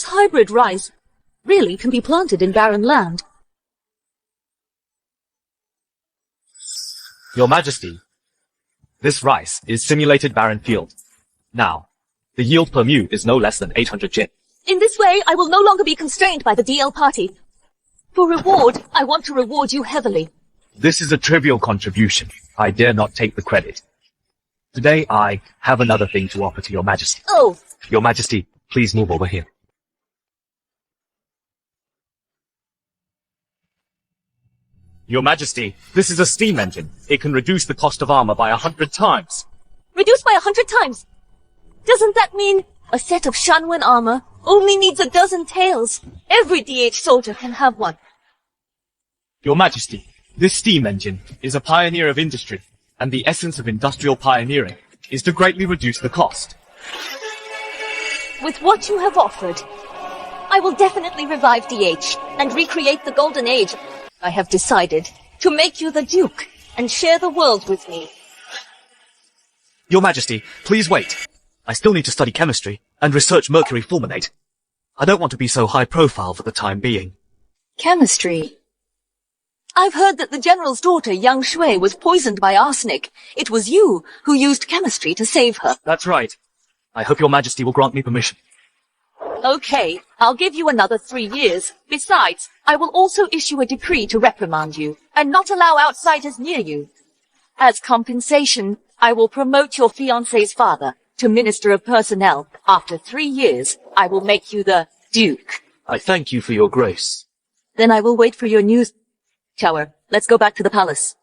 hybrid rice really can be planted in barren land. Your Majesty, this rice is simulated barren field. Now, the yield per mu is no less than 800 jin. In this way, I will no longer be constrained by the DL party. For reward, I want to reward you heavily. This is a trivial contribution. I dare not take the credit. Today, I have another thing to offer to Your Majesty. Oh! Your Majesty, please move over here. Your Majesty, this is a steam engine. It can reduce the cost of armor by 100 times. Reduced by 100 times? Doesn't that mean a set of Shanwen armor only needs a dozen tails? Every DH soldier can have one. Your Majesty, this steam engine is a pioneer of industry, and the essence of industrial pioneering is to greatly reduce the cost. With what you have offered, I will definitely revive DH and recreate the Golden Age. I have decided to make you the Duke and share the world with me. Your Majesty, please wait. I still need to study chemistry and research mercury fulminate. I don't want to be so high profile for the time being. Chemistry? I've heard that the general's daughter, young Shui, was poisoned by arsenic. It was you who used chemistry to save her. That's right. I hope Your Majesty will grant me permission. Okay, I'll give you another 3 years. Besides, I will also issue a decree to reprimand you, and not allow outsiders near you. As compensation, I will promote your fiancé's father to Minister of Personnel. After 3 years, I will make you the Duke. I thank you for your grace. Then I will wait for your news. Chower, let's go back to the palace.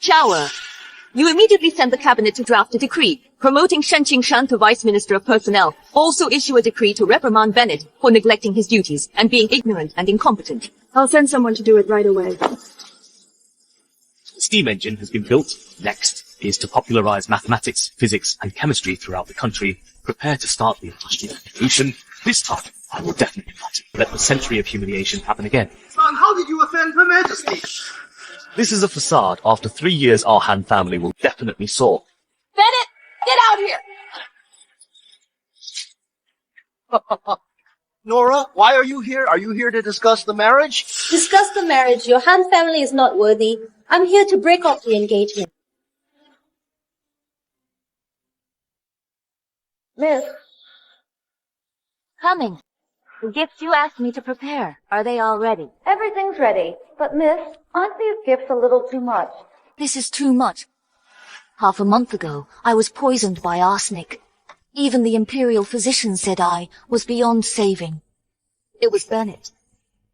Chower, you immediately send the cabinet to draft a decree promoting Shen Qingshan to Vice Minister of Personnel. Also issue a decree to reprimand Bennett for neglecting his duties and being ignorant and incompetent. I'll send someone to do it right away. The steam engine has been built. Next is to popularize mathematics, physics, and chemistry throughout the country. Prepare to start the industrial revolution. This time, I will definitely not let the century of humiliation happen again. Son, how did you offend Her Majesty? This is a facade. After 3 years, our Han family will definitely soar. Bennett, get out here! Nora, why are you here? Are you here to discuss the marriage? Discuss the marriage. Your Han family is not worthy. I'm here to break off the engagement. Miss. Coming. The gifts you asked me to prepare, are they all ready? Everything's ready. But, miss, aren't these gifts a little too much? This is too much. Half a month ago, I was poisoned by arsenic. Even the Imperial physician said I was beyond saving. It was Bennett.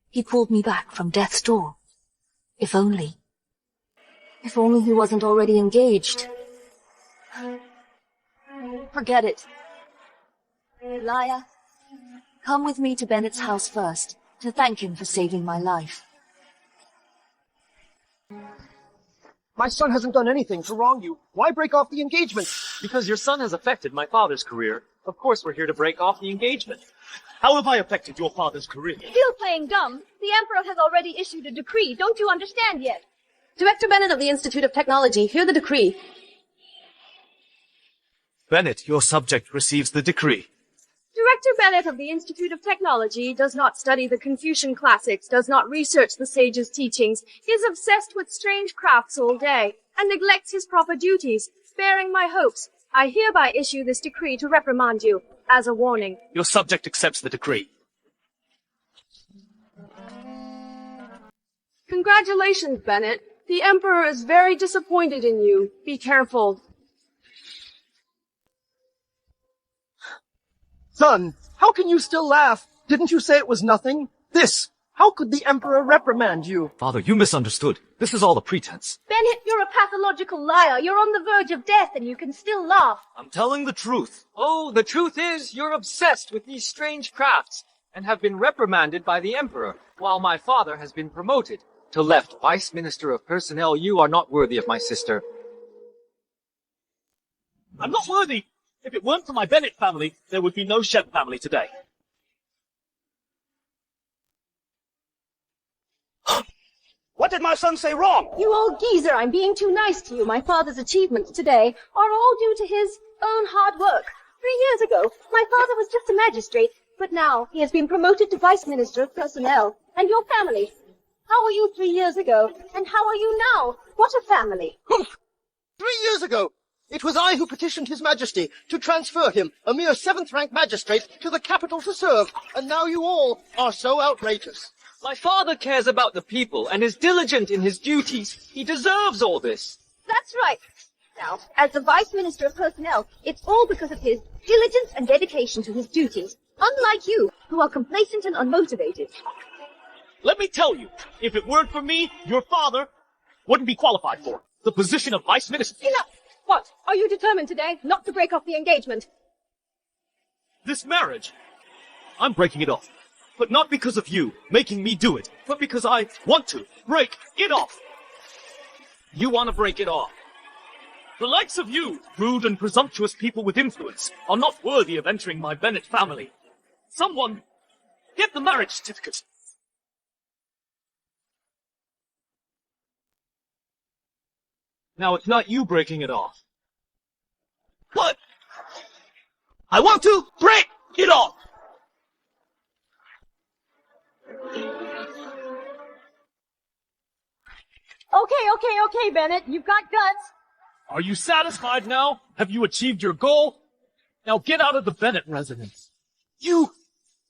He pulled me back from death's door. If only he wasn't already engaged. Forget it. Liar, come with me to Bennett's house first, to thank him for saving my life. My son hasn't done anything to wrong you. Why break off the engagement? Because your son has affected my father's career. Of course we're here to break off the engagement. How have I affected your father's career? Still playing dumb. The Emperor has already issued a decree. Don't you understand yet? Director Bennett of the Institute of Technology, hear the decree. Bennett, your subject receives the decree. Director Bennett of the Institute of Technology does not study the Confucian classics, does not research the sages' teachings, is obsessed with strange crafts all day, and neglects his proper duties, sparing my hopes. I hereby issue this decree to reprimand you, as a warning. Your subject accepts the decree. Congratulations, Bennett. The Emperor is very disappointed in you. Be careful. Son, how can you still laugh? Didn't you say it was nothing? This! How could the Emperor reprimand you? Father, you misunderstood. This is all a pretense. Bennett, you're a pathological liar. You're on the verge of death and you can still laugh. I'm telling the truth. Oh, the truth is, you're obsessed with these strange crafts, and have been reprimanded by the Emperor, while my father has been promoted to left Vice Minister of Personnel. You are not worthy of my sister. I'm not worthy. If it weren't for my Bennett family, there would be no Shen family today. What did my son say wrong? You old geezer, I'm being too nice to you. My father's achievements today are all due to his own hard work. 3 years ago, my father was just a magistrate, but now he has been promoted to Vice Minister of Personnel. And your family? How were you 3 years ago? And how are you now? What a family. Humph! 3 years ago, it was I who petitioned His Majesty to transfer him, a mere 7th-rank magistrate, to the capital to serve, and now you all are so outrageous. My father cares about the people and is diligent in his duties. He deserves all this. That's right. Now, as the Vice Minister of Personnel, it's all because of his diligence and dedication to his duties, unlike you, who are complacent and unmotivated. Let me tell you, if it weren't for me, your father wouldn't be qualified for the position of Vice Minister. Enough! What? Are you determined today not to break off the engagement? This marriage, I'm breaking it off. But not because of you making me do it, but because I want to break it off. You want to break it off. The likes of you, rude and presumptuous people with influence, are not worthy of entering my Bennett family. Someone, get the marriage certificate. Now it's not you breaking it off. What? I want to break it off! Okay, Bennett. You've got guts. Are you satisfied now? Have you achieved your goal? Now get out of the Bennett residence. You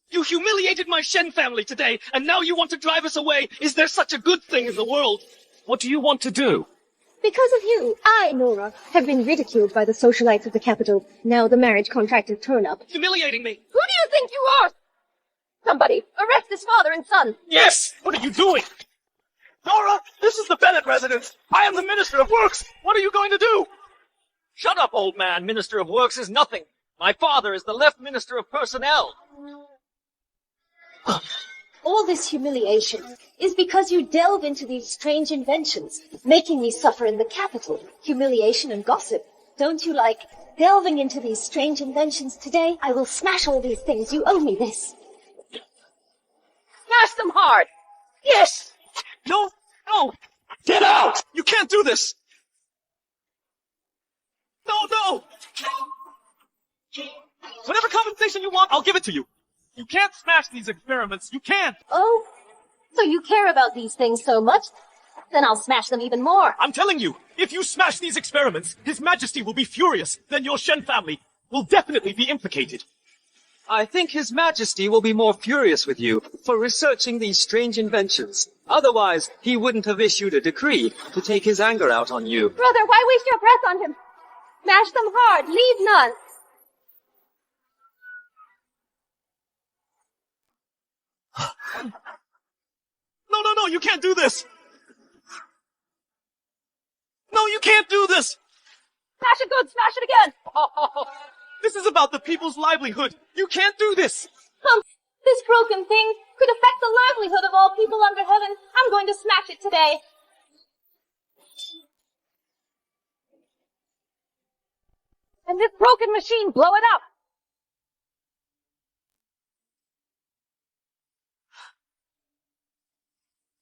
humiliated my Shen family today, and now you want to drive us away. Is there such a good thing in the world? What do you want to do? Because of you, I, Nora, have been ridiculed by the socialites of the capital. Now the marriage contract is torn up. Humiliating me. Who do you think you are? Somebody, arrest this father and son. Yes! What are you doing? Nora, this is the Bennett residence. I am the Minister of Works. What are you going to do? Shut up, old man. Minister of Works is nothing. My father is the left Minister of Personnel. All this humiliation is because you delve into these strange inventions, making me suffer in the capital. Humiliation and gossip. Don't you like delving into these strange inventions today? I will smash all these things. You owe me this. Smash them hard. Yes! No! Get out! You can't do this! No! Whatever compensation you want, I'll give it to you. You can't smash these experiments. You can't! Oh, so you care about these things so much? Then I'll smash them even more. I'm telling you, if you smash these experiments, His Majesty will be furious. Then your Shen family will definitely be implicated. I think His Majesty will be more furious with you for researching these strange inventions. Otherwise, he wouldn't have issued a decree to take his anger out on you. Brother, why waste your breath on him? Smash them hard. Leave none. No, you can't do this! No, you can't do this! Smash it good. Smash it again. This is about the people's livelihood. You can't do this! This broken thing could affect the livelihood of all people under heaven. I'm going to smash it today. And this broken machine, blow it up.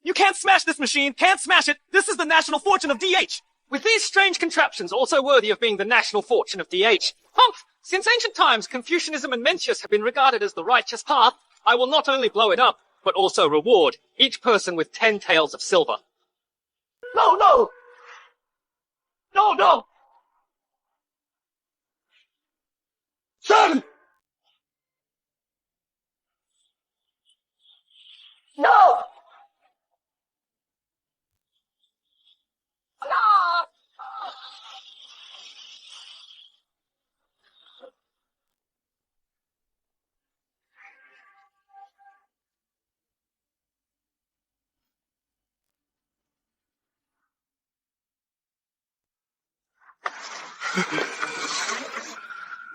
You can't smash this machine! Can't smash it! This is the national fortune of DH! With these strange contraptions also worthy of being the national fortune of DH. Humph! Since ancient times, Confucianism and Mencius have been regarded as the righteous path, I will not only blow it up, but also reward each person with 10 taels of silver. No! Son! No!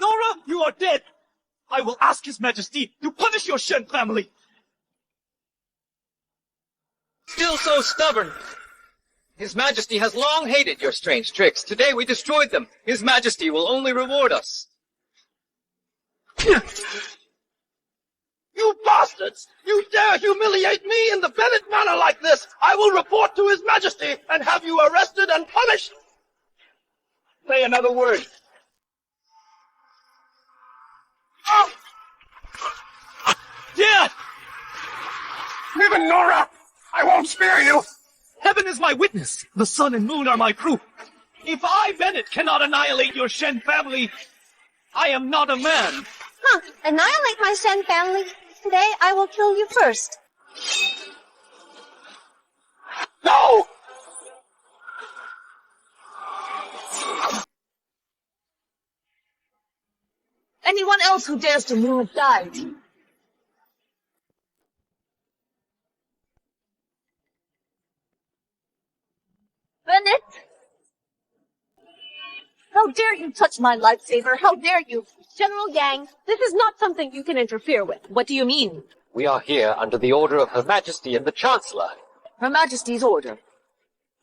Nora, you are dead! I will ask His Majesty to punish your Shen family! Still so stubborn. His Majesty has long hated your strange tricks. Today we destroyed them. His Majesty will only reward us. You bastards! You dare humiliate me in the Bennett manner like this! I will report to His Majesty and have you arrested and punished! Say another word. Yeah! Even Nora! I won't spare you! Heaven is my witness. The sun and moon are my proof. If I, Bennett, cannot annihilate your Shen family, I am not a man. Huh, annihilate my Shen family? Today I will kill you first. No! Anyone else who dares to move died. Bennett! How dare you touch my lightsaber? How dare you? General Yang, this is not something you can interfere with. What do you mean? We are here under the order of Her Majesty and the Chancellor. Her Majesty's order.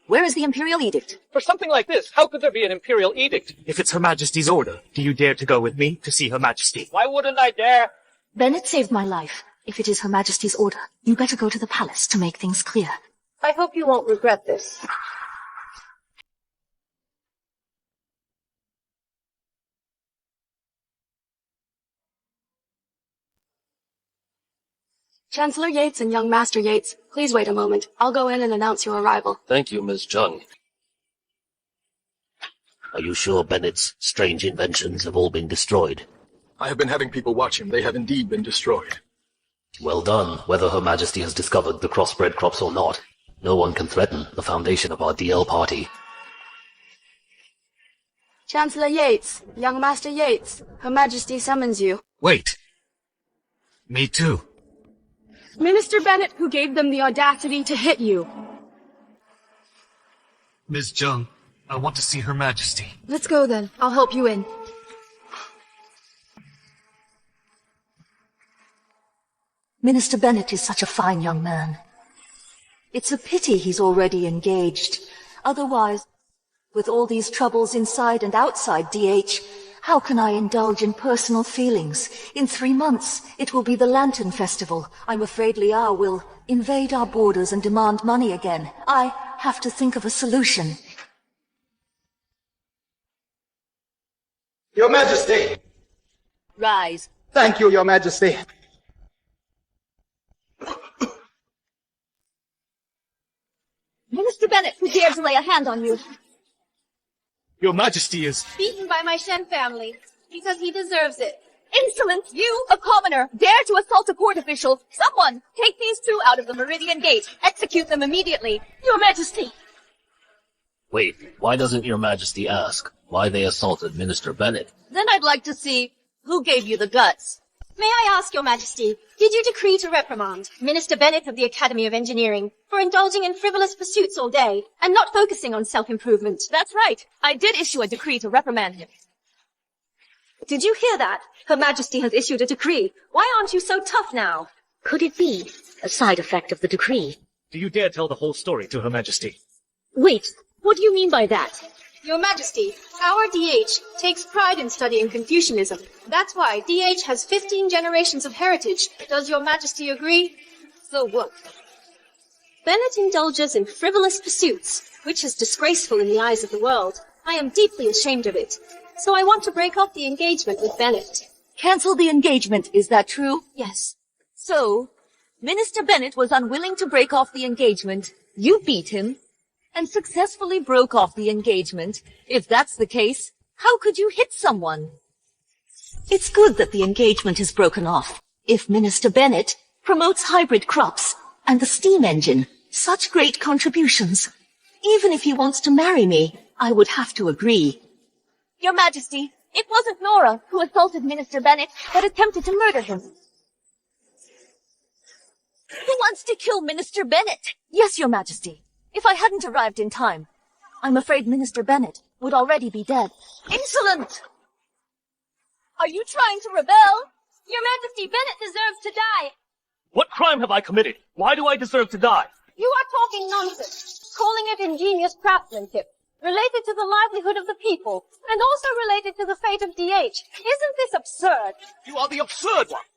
Where is the Imperial edict? For something like this, how could there be an Imperial edict? If it's Her Majesty's order, do you dare to go with me to see Her Majesty? Why wouldn't I dare? Bennett saved my life. If it is Her Majesty's order, you better go to the palace to make things clear. I hope you won't regret this. Chancellor Yates and young Master Yates, please wait a moment. I'll go in and announce your arrival. Thank you, Miss Jung. Are you sure Bennett's strange inventions have all been destroyed? I have been having people watch him. They have indeed been destroyed. Well done. Whether Her Majesty has discovered the crossbred crops or not, no one can threaten the foundation of our DL party. Chancellor Yates, young Master Yates, Her Majesty summons you. Wait. Me too. Minister Bennett, who gave them the audacity to hit you. Ms. Jung, I want to see Her Majesty. Let's go then. I'll help you in. Minister Bennett is such a fine young man. It's a pity he's already engaged. Otherwise, with all these troubles inside and outside DH, how can I indulge in personal feelings? In 3 months, it will be the Lantern Festival. I'm afraid Liao will invade our borders and demand money again. I have to think of a solution. Your Majesty! Rise. Thank you, Your Majesty. Minister Bennett, who dared to lay a hand on you? Your Majesty is... Beaten by my Shen family, because he deserves it. Insolent! You, a commoner, dare to assault a court official! Someone, take these two out of the Meridian Gate. Execute them immediately. Your Majesty! Wait, why doesn't Your Majesty ask why they assaulted Minister Bennett? Then I'd like to see who gave you the guts. May I ask, Your Majesty, did you decree to reprimand Minister Bennett of the Academy of Engineering for indulging in frivolous pursuits all day and not focusing on self-improvement? That's right. I did issue a decree to reprimand him. Did you hear that? Her Majesty has issued a decree. Why aren't you so tough now? Could it be a side effect of the decree? Do you dare tell the whole story to Her Majesty? Wait, what do you mean by that? Your Majesty, our DH takes pride in studying Confucianism. That's why DH has 15 generations of heritage. Does Your Majesty agree? So what? Bennett indulges in frivolous pursuits, which is disgraceful in the eyes of the world. I am deeply ashamed of it. So I want to break off the engagement with Bennett. Cancel the engagement, is that true? Yes. So, Minister Bennett was unwilling to break off the engagement. You beat him and successfully broke off the engagement. If that's the case, how could you hit someone? It's good that the engagement is broken off. If Minister Bennett promotes hybrid crops and the steam engine, such great contributions. Even if he wants to marry me, I would have to agree. Your Majesty, it wasn't Nora who assaulted Minister Bennett, but attempted to murder him. Who wants to kill Minister Bennett? Yes, Your Majesty. If I hadn't arrived in time, I'm afraid Minister Bennett would already be dead. Insolent! Are you trying to rebel? Your Majesty, Bennett deserves to die. What crime have I committed? Why do I deserve to die? You are talking nonsense, calling it ingenious craftsmanship, related to the livelihood of the people, and also related to the fate of DH. Isn't this absurd? You are the absurd one!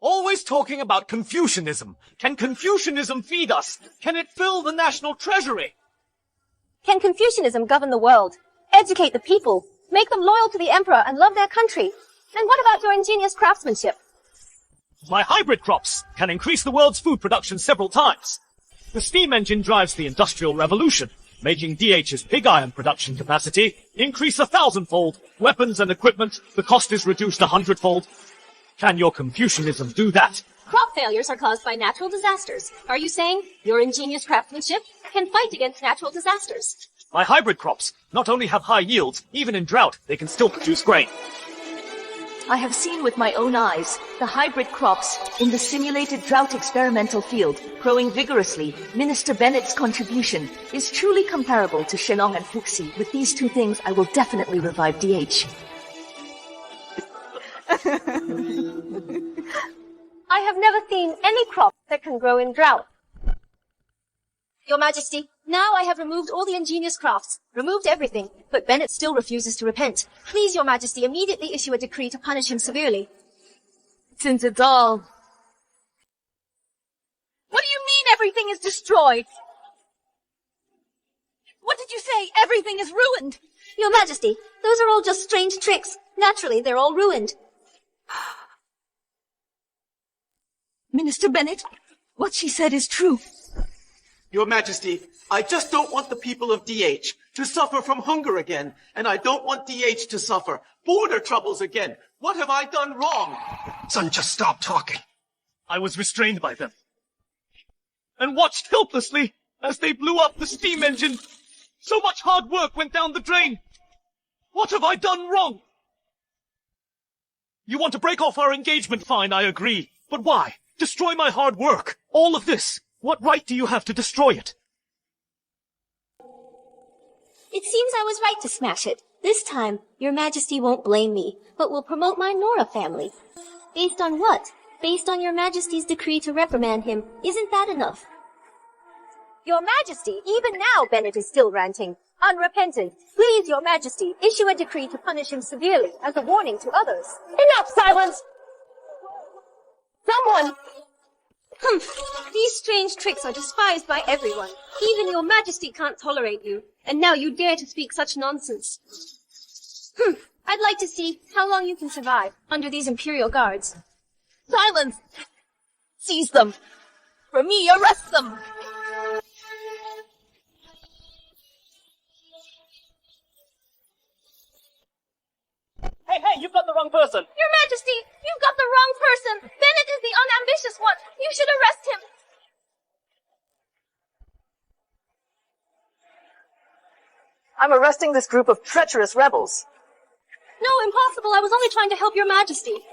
Always talking about Confucianism. Can Confucianism feed us? Can it fill the national treasury? Can Confucianism govern the world? Educate the people? Make them loyal to the emperor and love their country? Then what about your ingenious craftsmanship? My hybrid crops can increase the world's food production several times. The steam engine drives the Industrial Revolution, making DH's pig iron production capacity increase 1,000-fold. Weapons and equipment, the cost is reduced 100-fold. Can your Confucianism do that? Crop failures are caused by natural disasters. Are you saying your ingenious craftsmanship can fight against natural disasters? My hybrid crops not only have high yields, even in drought, they can still produce grain. I have seen with my own eyes the hybrid crops in the simulated drought experimental field growing vigorously. Minister Bennett's contribution is truly comparable to Shenong and Fuxi. With these two things, I will definitely revive DH. I have never seen any crop that can grow in drought. Your Majesty, now I have removed all the ingenious crafts, removed everything, but Bennett still refuses to repent. Please, Your Majesty, immediately issue a decree to punish him severely. Since it's all... What do you mean everything is destroyed? What did you say? Everything is ruined? Your Majesty, those are all just strange tricks. Naturally, they're all ruined. Minister Bennett, what she said is true. Your Majesty, I just don't want the people of DH to suffer from hunger again, and I don't want DH to suffer border troubles again. What have I done wrong? Son, just stop talking. I was restrained by them and watched helplessly as they blew up the steam engine. So much hard work went down the drain. What have I done wrong? You want to break off our engagement? Fine, I agree. But why? Destroy my hard work. All of this. What right do you have to destroy it? It seems I was right to smash it. This time, Your Majesty won't blame me, but will promote my Nora family. Based on what? Based on Your Majesty's decree to reprimand him. Isn't that enough? Your Majesty, even now Bennett is still ranting. Unrepentant. Please, Your Majesty, issue a decree to punish him severely as a warning to others. Enough silence! Someone! These strange tricks are despised by everyone. Even Your Majesty can't tolerate you. And now you dare to speak such nonsense. I'd like to see how long you can survive under these Imperial guards. Silence! Seize them! For me, arrest them! Hey, you've got the wrong person! Your Majesty, you've got the wrong person! Bennett is the unambitious one! You should arrest him! I'm arresting this group of treacherous rebels. No, impossible. I was only trying to help Your Majesty.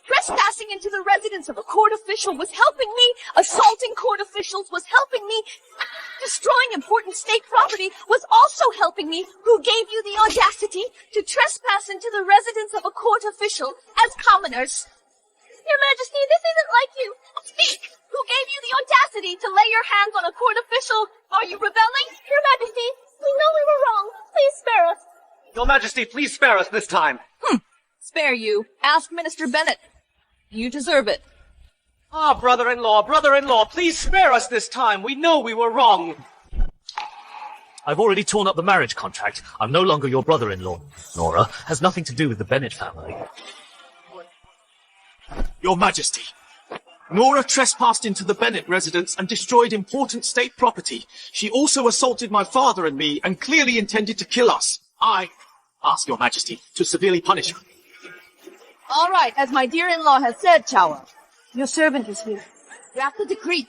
Trespassing into the residence of a court official was helping me. Assaulting court officials was helping me. Destroying important state property was also helping me. Who gave you the audacity to trespass into the residence of a court official as commoners? Your Majesty, this isn't like you. Speak! Who gave you the audacity to lay your hands on a court official? Are you rebelling? Your Majesty, we know we were wrong. Please spare us. Your Majesty, please spare us this time. Spare you. Ask Minister Bennett. You deserve it. Ah, brother-in-law, please spare us this time. We know we were wrong. I've already torn up the marriage contract. I'm no longer your brother-in-law. Nora has nothing to do with the Bennett family. Your Majesty, Nora trespassed into the Bennett residence and destroyed important state property. She also assaulted my father and me and clearly intended to kill us. I ask Your Majesty to severely punish her. All right, as my dear-in-law has said, Chawa. Your servant is here. Draft the decree.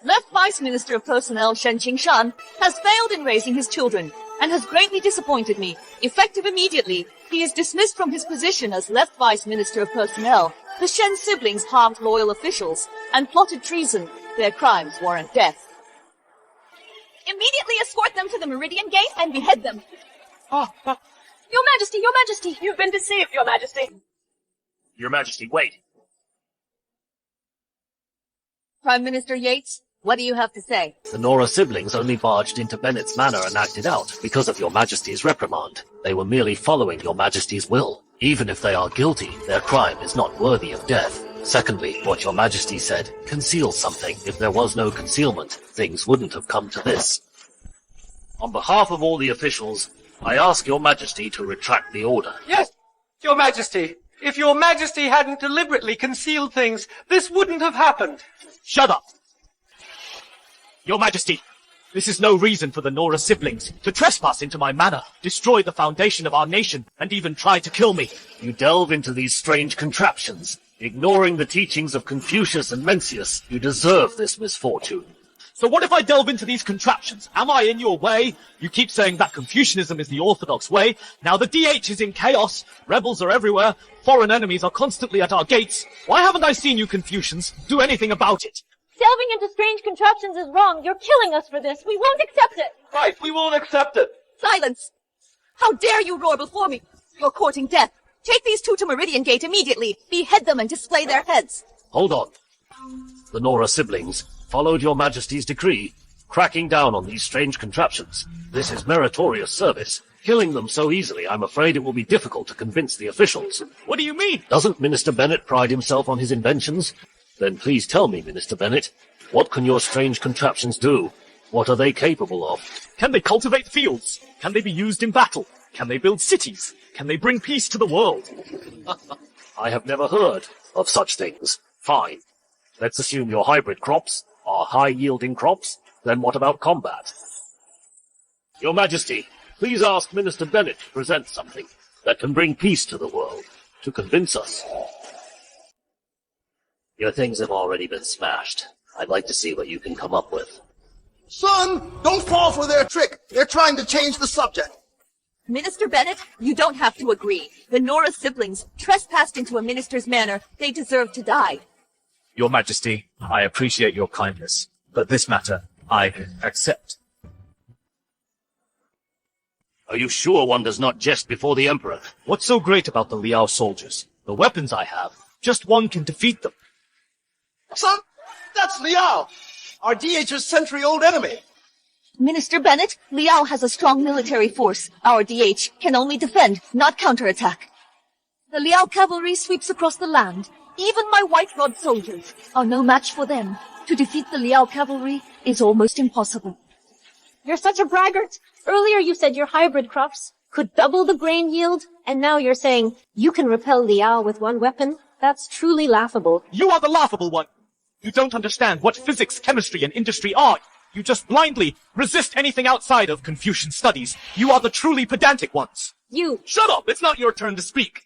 Left Vice Minister of Personnel Shen Qingshan has failed in raising his children and has greatly disappointed me. Effective immediately, he is dismissed from his position as left Vice Minister of Personnel. The Shen siblings harmed loyal officials and plotted treason. Their crimes warrant death. Immediately escort them to the Meridian Gate and behead them. Your Majesty, You've been deceived, Your Majesty. Your Majesty, wait. Prime Minister Yates, what do you have to say? The Nora siblings only barged into Bennett's manor and acted out because of Your Majesty's reprimand. They were merely following Your Majesty's will. Even if they are guilty, their crime is not worthy of death. Secondly, what your majesty said, conceal something. If there was no concealment, things wouldn't have come to this. On behalf of all the officials, I ask your majesty to retract the order. Yes, your majesty. If your majesty hadn't deliberately concealed things, this wouldn't have happened. Shut up! Your majesty, this is no reason for the Nora siblings to trespass into my manor, destroy the foundation of our nation, and even try to kill me. You delve into these strange contraptions, ignoring the teachings of Confucius and Mencius. You deserve this misfortune. So what if I delve into these contraptions? Am I in your way? You keep saying that Confucianism is the orthodox way. Now the DH is in chaos. Rebels are everywhere. Foreign enemies are constantly at our gates. Why haven't I seen you Confucians do anything about it? Delving into strange contraptions is wrong. You're killing us for this. We won't accept it. Right, we won't accept it. Silence! How dare you roar before me? You're courting death. Take these two to Meridian Gate immediately. Behead them and display their heads. Hold on. The Nora siblings followed your majesty's decree, cracking down on these strange contraptions. This is meritorious service. Killing them so easily, I'm afraid it will be difficult to convince the officials. What do you mean? Doesn't Minister Bennett pride himself on his inventions? Then please tell me, Minister Bennett, what can your strange contraptions do? What are they capable of? Can they cultivate fields? Can they be used in battle? Can they build cities? Can they bring peace to the world? I have never heard of such things. Fine. Let's assume your hybrid crops are high-yielding crops. Then what about combat? Your Majesty, please ask Minister Bennett to present something that can bring peace to the world, to convince us. Your things have already been smashed. I'd like to see what you can come up with. Son, don't fall for their trick. They're trying to change the subject. Minister Bennett, you don't have to agree. The Nora siblings trespassed into a minister's manor. They deserve to die. Your Majesty, I appreciate your kindness, but this matter I accept. Are you sure one does not jest before the Emperor? What's so great about the Liao soldiers? The weapons I have, just one can defeat them. Son, that's Liao, our DH's century-old enemy. Minister Bennett, Liao has a strong military force. Our DH can only defend, not counterattack. The Liao cavalry sweeps across the land. Even my White Rod soldiers are no match for them. To defeat the Liao cavalry is almost impossible. You're such a braggart. Earlier you said your hybrid crops could double the grain yield, and now you're saying you can repel Liao with one weapon? That's truly laughable. You are the laughable one. You don't understand what physics, chemistry, and industry are. You just blindly resist anything outside of Confucian studies. You are the truly pedantic ones. You. Shut up! It's not your turn to speak.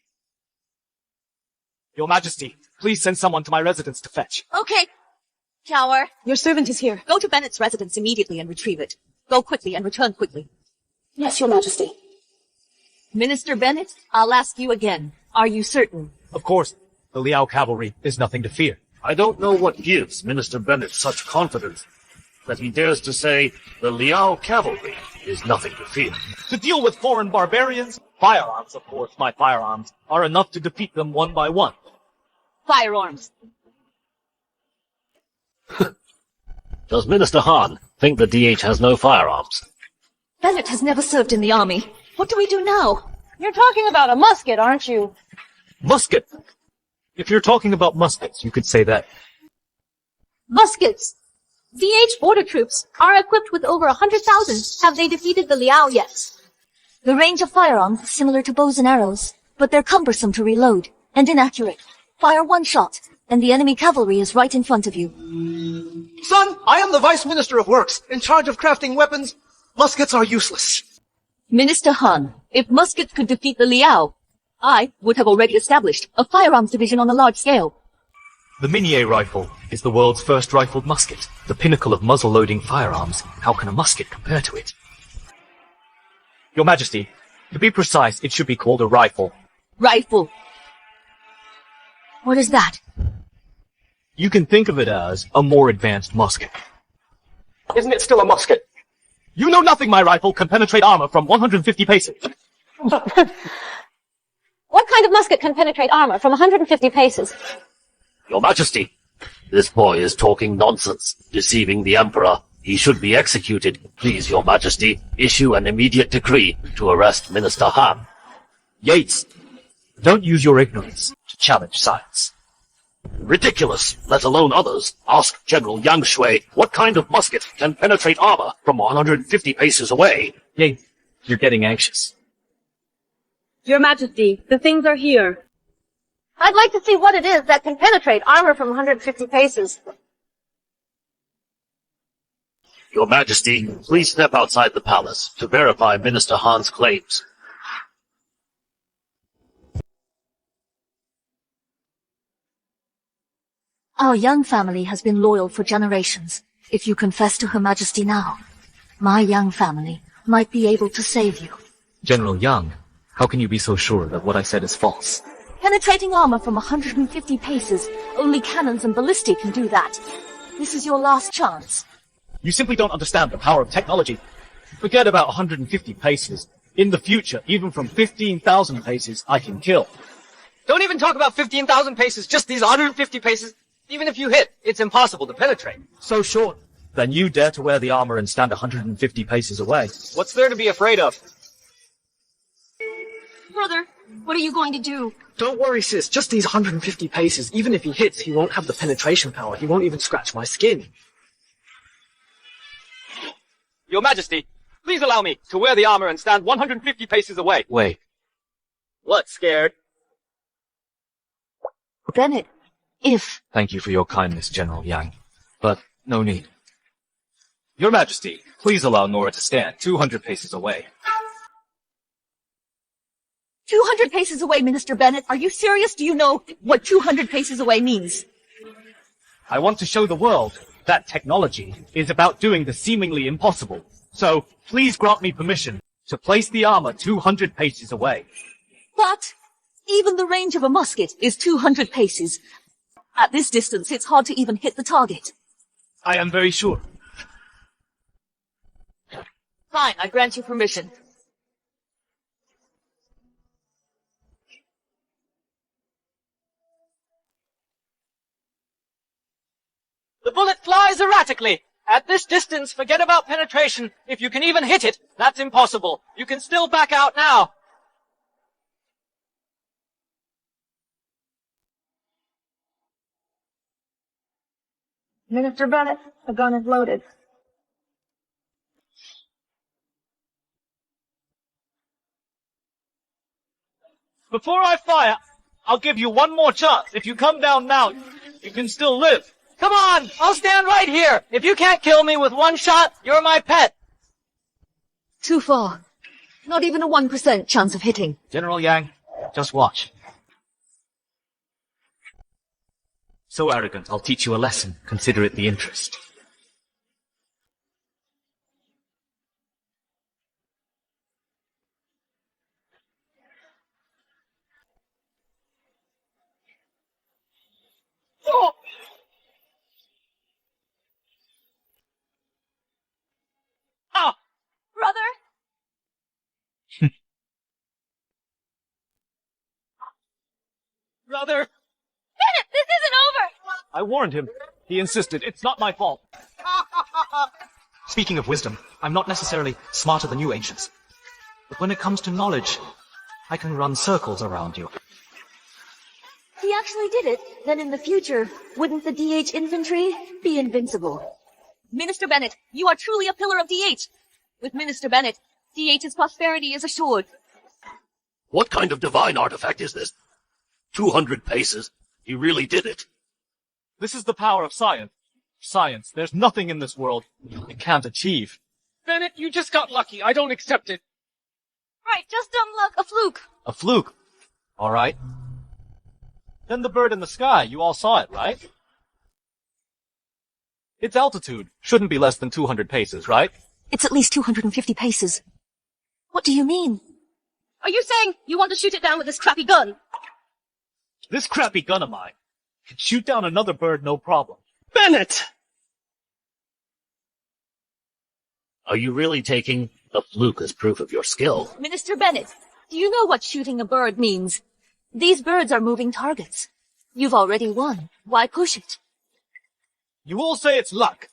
Your Majesty, please send someone to my residence to fetch. Okay. Tower. Your servant is here. Go to Bennett's residence immediately and retrieve it. Go quickly and return quickly. Yes, Your Majesty. Minister Bennett, I'll ask you again. Are you certain? Of course. The Liao cavalry is nothing to fear. I don't know what gives Minister Bennett such confidence that he dares to say the Liao cavalry is nothing to fear. To deal with foreign barbarians, firearms, of course, my firearms, are enough to defeat them one by one. Firearms. Does Minister Han think the DH has no firearms? Bennett has never served in the army. What do we do now? You're talking about a musket, aren't you? Musket! If you're talking about muskets, you could say that. Muskets! DH border troops are equipped with over 100,000. Have they defeated the Liao yet? The range of firearms is similar to bows and arrows, but they're cumbersome to reload and inaccurate. Fire one shot, and the enemy cavalry is right in front of you. Son, I am the Vice Minister of Works, in charge of crafting weapons. Muskets are useless. Minister Han, if muskets could defeat the Liao, I would have already established a firearms division on a large scale. The Minier rifle is the world's first rifled musket, the pinnacle of muzzle-loading firearms. How can a musket compare to it? Your Majesty, to be precise, it should be called a rifle. Rifle. What is that? You can think of it as a more advanced musket. Isn't it still a musket? You know nothing, my rifle can penetrate armor from 150 paces. What kind of musket can penetrate armor from 150 paces? Your Majesty, this boy is talking nonsense, deceiving the Emperor. He should be executed. Please, Your Majesty, issue an immediate decree to arrest Minister Han. Yates, Don't use your ignorance to challenge science. Ridiculous, let alone others. Ask General Yang Shui what kind of musket can penetrate armor from 150 paces away. Yay, you're getting anxious. Your Majesty, the things are here. I'd like to see what it is that can penetrate armor from 150 paces. Your Majesty, please step outside the palace to verify Minister Han's claims. Our Yang family has been loyal for generations. If you confess to Her Majesty now, my Yang family might be able to save you. General Yang, how can you be so sure that what I said is false? Penetrating armor from 150 paces, only cannons and ballistic can do that. This is your last chance. You simply don't understand the power of technology. Forget about 150 paces. In the future, even from 15,000 paces, I can kill. Don't even talk about 15,000 paces, just these 150 paces. Even if you hit, it's impossible to penetrate. So short. Then you dare to wear the armor and stand 150 paces away. What's there to be afraid of? Brother, what are you going to do? Don't worry, sis. Just these 150 paces. Even if he hits, he won't have the penetration power. He won't even scratch my skin. Your Majesty, please allow me to wear the armor and stand 150 paces away. Wait. What, scared? Bennett, if... Thank you for your kindness, General Yang. But no need. Your Majesty, please allow Nora to stand 200 paces away. 200 paces away, Minister Bennett. Are you serious? Do you know what 200 paces away means? I want to show the world that technology is about doing the seemingly impossible. So, please grant me permission to place the armor 200 paces away. But even the range of a musket is 200 paces. At this distance, it's hard to even hit the target. I am very sure. Fine, I grant you permission. The bullet flies erratically. At this distance, forget about penetration. If you can even hit it, that's impossible. You can still back out now. Minister Bennett, the gun is loaded. Before I fire, I'll give you one more chance. If you come down now, you can still live. Come on, I'll stand right here. If you can't kill me with one shot, you're my pet. Too far. Not even a 1% chance of hitting. General Yang, just watch. So arrogant, I'll teach you a lesson. Consider it the interest. Oh. Ah! Brother? Brother! Bennett, this isn't over! I warned him. He insisted. It's not my fault. Speaking of wisdom, I'm not necessarily smarter than you ancients. But when it comes to knowledge, I can run circles around you. If he actually did it, then in the future, wouldn't the DH infantry be invincible? Minister Bennett, you are truly a pillar of DH. With Minister Bennett, DH's prosperity is assured. What kind of divine artifact is this? 200 paces? He really did it. This is the power of science. Science, there's nothing in this world it can't achieve. Bennett, you just got lucky. I don't accept it. Right, just dumb luck, a fluke. A fluke. All right. Then the bird in the sky, you all saw it, right? Its altitude shouldn't be less than 200 paces, right? It's at least 250 paces. What do you mean? Are you saying you want to shoot it down with this crappy gun? This crappy gun of mine can shoot down another bird no problem. Bennett! Are you really taking the fluke as proof of your skill? Minister Bennett, do you know what shooting a bird means? These birds are moving targets. You've already won. Why push it? You all say it's luck.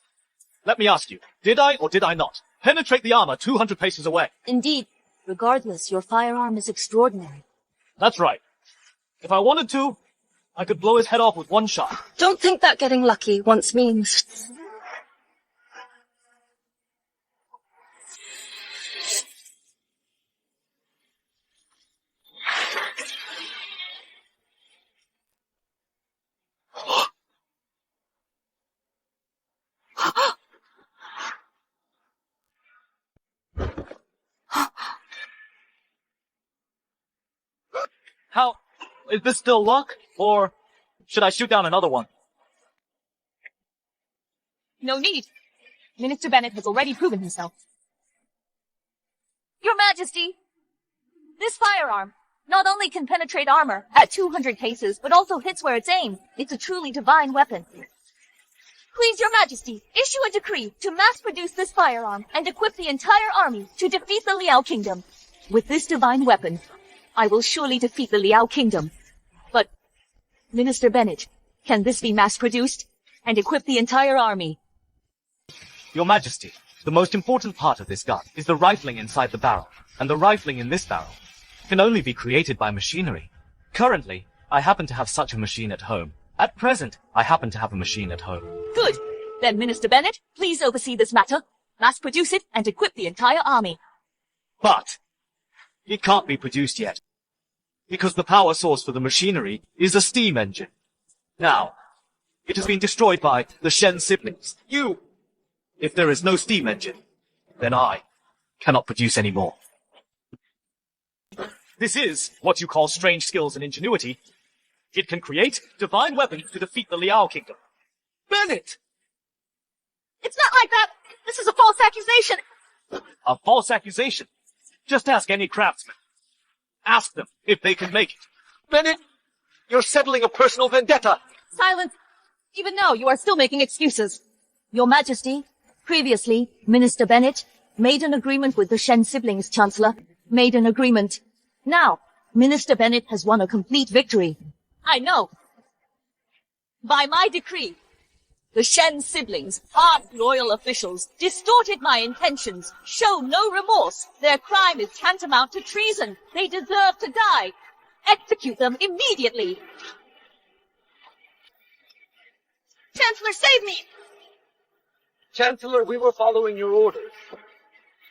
Let me ask you, did I or did I not penetrate the armor 200 paces away? Indeed. Regardless, your firearm is extraordinary. That's right. If I wanted to, I could blow his head off with one shot. Don't think that getting lucky once means... How? Is this still luck? Or should I shoot down another one? No need. Minister Bennett has already proven himself. Your Majesty, this firearm not only can penetrate armor at 200 paces, but also hits where it's aimed. It's a truly divine weapon. Please, Your Majesty, issue a decree to mass-produce this firearm and equip the entire army to defeat the Liao Kingdom. With this divine weapon, I will surely defeat the Liao Kingdom. But, Minister Bennett, can this be mass-produced and equip the entire army? Your Majesty, the most important part of this gun is the rifling inside the barrel, and the rifling in this barrel can only be created by machinery. Currently, I happen to have such a machine at home. At present, I happen to have a machine at home. Good. Then, Minister Bennett, please oversee this matter, mass-produce it, and equip the entire army. But it can't be produced yet, because the power source for the machinery is a steam engine. Now, it has been destroyed by the Shen siblings. If there is no steam engine, then I cannot produce any more. This is what you call strange skills and ingenuity. It can create divine weapons to defeat the Liao Kingdom. Bennett! It's not like that! This is a false accusation! A false accusation? Just ask any craftsman. Ask them if they can make it. Bennett, you're settling a personal vendetta. Silence! Even now, you are still making excuses. Your Majesty, previously, Minister Bennett made an agreement with the Shen siblings, Chancellor. Made an agreement. Now, Minister Bennett has won a complete victory. I know. By my decree, the Shen siblings, armed loyal officials, distorted my intentions, show no remorse. Their crime is tantamount to treason. They deserve to die. Execute them immediately. Chancellor, save me! Chancellor, we were following your orders.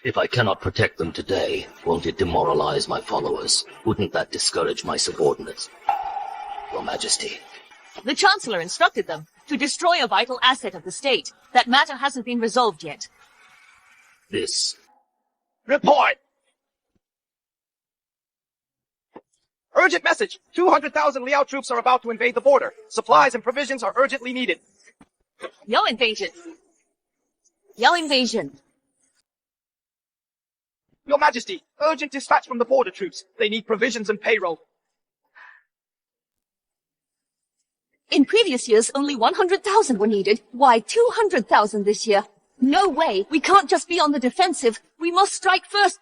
If I cannot protect them today, won't it demoralize my followers? Wouldn't that discourage my subordinates? Your Majesty. The Chancellor instructed them to destroy a vital asset of the state. That matter hasn't been resolved yet. This. Report! Urgent message! 200,000 Liao troops are about to invade the border. Supplies and provisions are urgently needed. Yo invasion! Yo invasion! Your Majesty, urgent dispatch from the border troops. They need provisions and payroll. In previous years, only 100,000 were needed. Why 200,000 this year? No way! We can't just be on the defensive. We must strike first.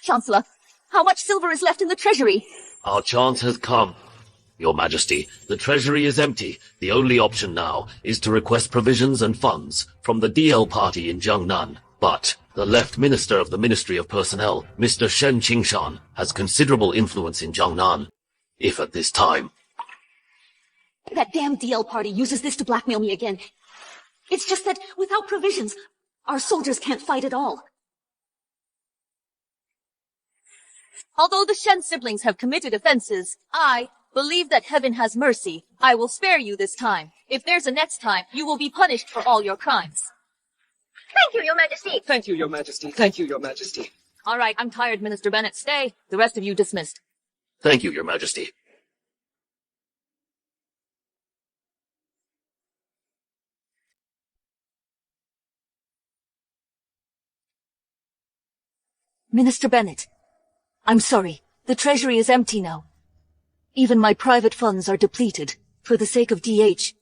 Chancellor, how much silver is left in the treasury? Our chance has come. Your Majesty, the treasury is empty. The only option now is to request provisions and funds from the DL party in Jiangnan. But the left minister of the Ministry of Personnel, Mr. Shen Qingshan, has considerable influence in Jiangnan. If at this time... That damn DL party uses this to blackmail me again. It's just that without provisions, our soldiers can't fight at all. Although the Shen siblings have committed offenses, I believe that heaven has mercy. I will spare you this time. If there's a next time, you will be punished for all your crimes. Thank you, Your Majesty. Thank you, Your Majesty. Thank you, Your Majesty. All right, I'm tired, Minister Bennett. Stay. The rest of you dismissed. Thank you, Your Majesty. Minister Bennett, I'm sorry. The treasury is empty now. Even my private funds are depleted. For the sake of DH,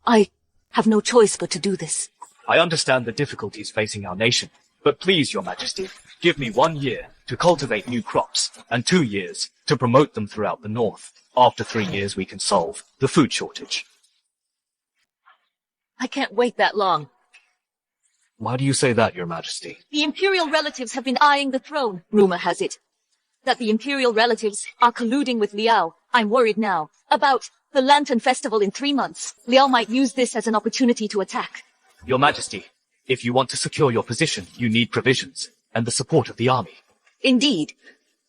I have no choice but to do this. I understand the difficulties facing our nation, but please, Your Majesty, give me 1 year to cultivate new crops, and 2 years to promote them throughout the north. After 3 years, we can solve the food shortage. I can't wait that long. Why do you say that, Your Majesty? The Imperial relatives have been eyeing the throne, rumor has it. that the Imperial relatives are colluding with Liao. I'm worried now about the Lantern Festival in 3 months. Liao might use this as an opportunity to attack. Your Majesty, if you want to secure your position, you need provisions and the support of the army. Indeed.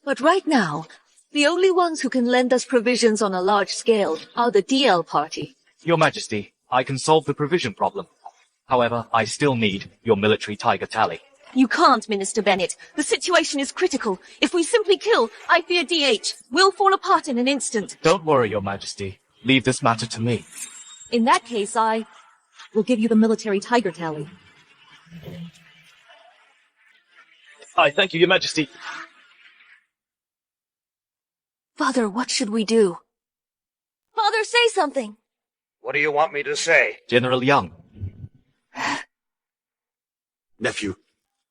But right now, the only ones who can lend us provisions on a large scale are the DL party. Your Majesty, I can solve the provision problem. However, I still need your military tiger tally. You can't, Minister Bennett. The situation is critical. If we simply kill, I fear DH will fall apart in an instant. Don't worry, Your Majesty. Leave this matter to me. In that case, I will give you the military tiger tally. I thank you, Your Majesty. Father, what should we do? Father, say something! What do you want me to say? General Young. Nephew,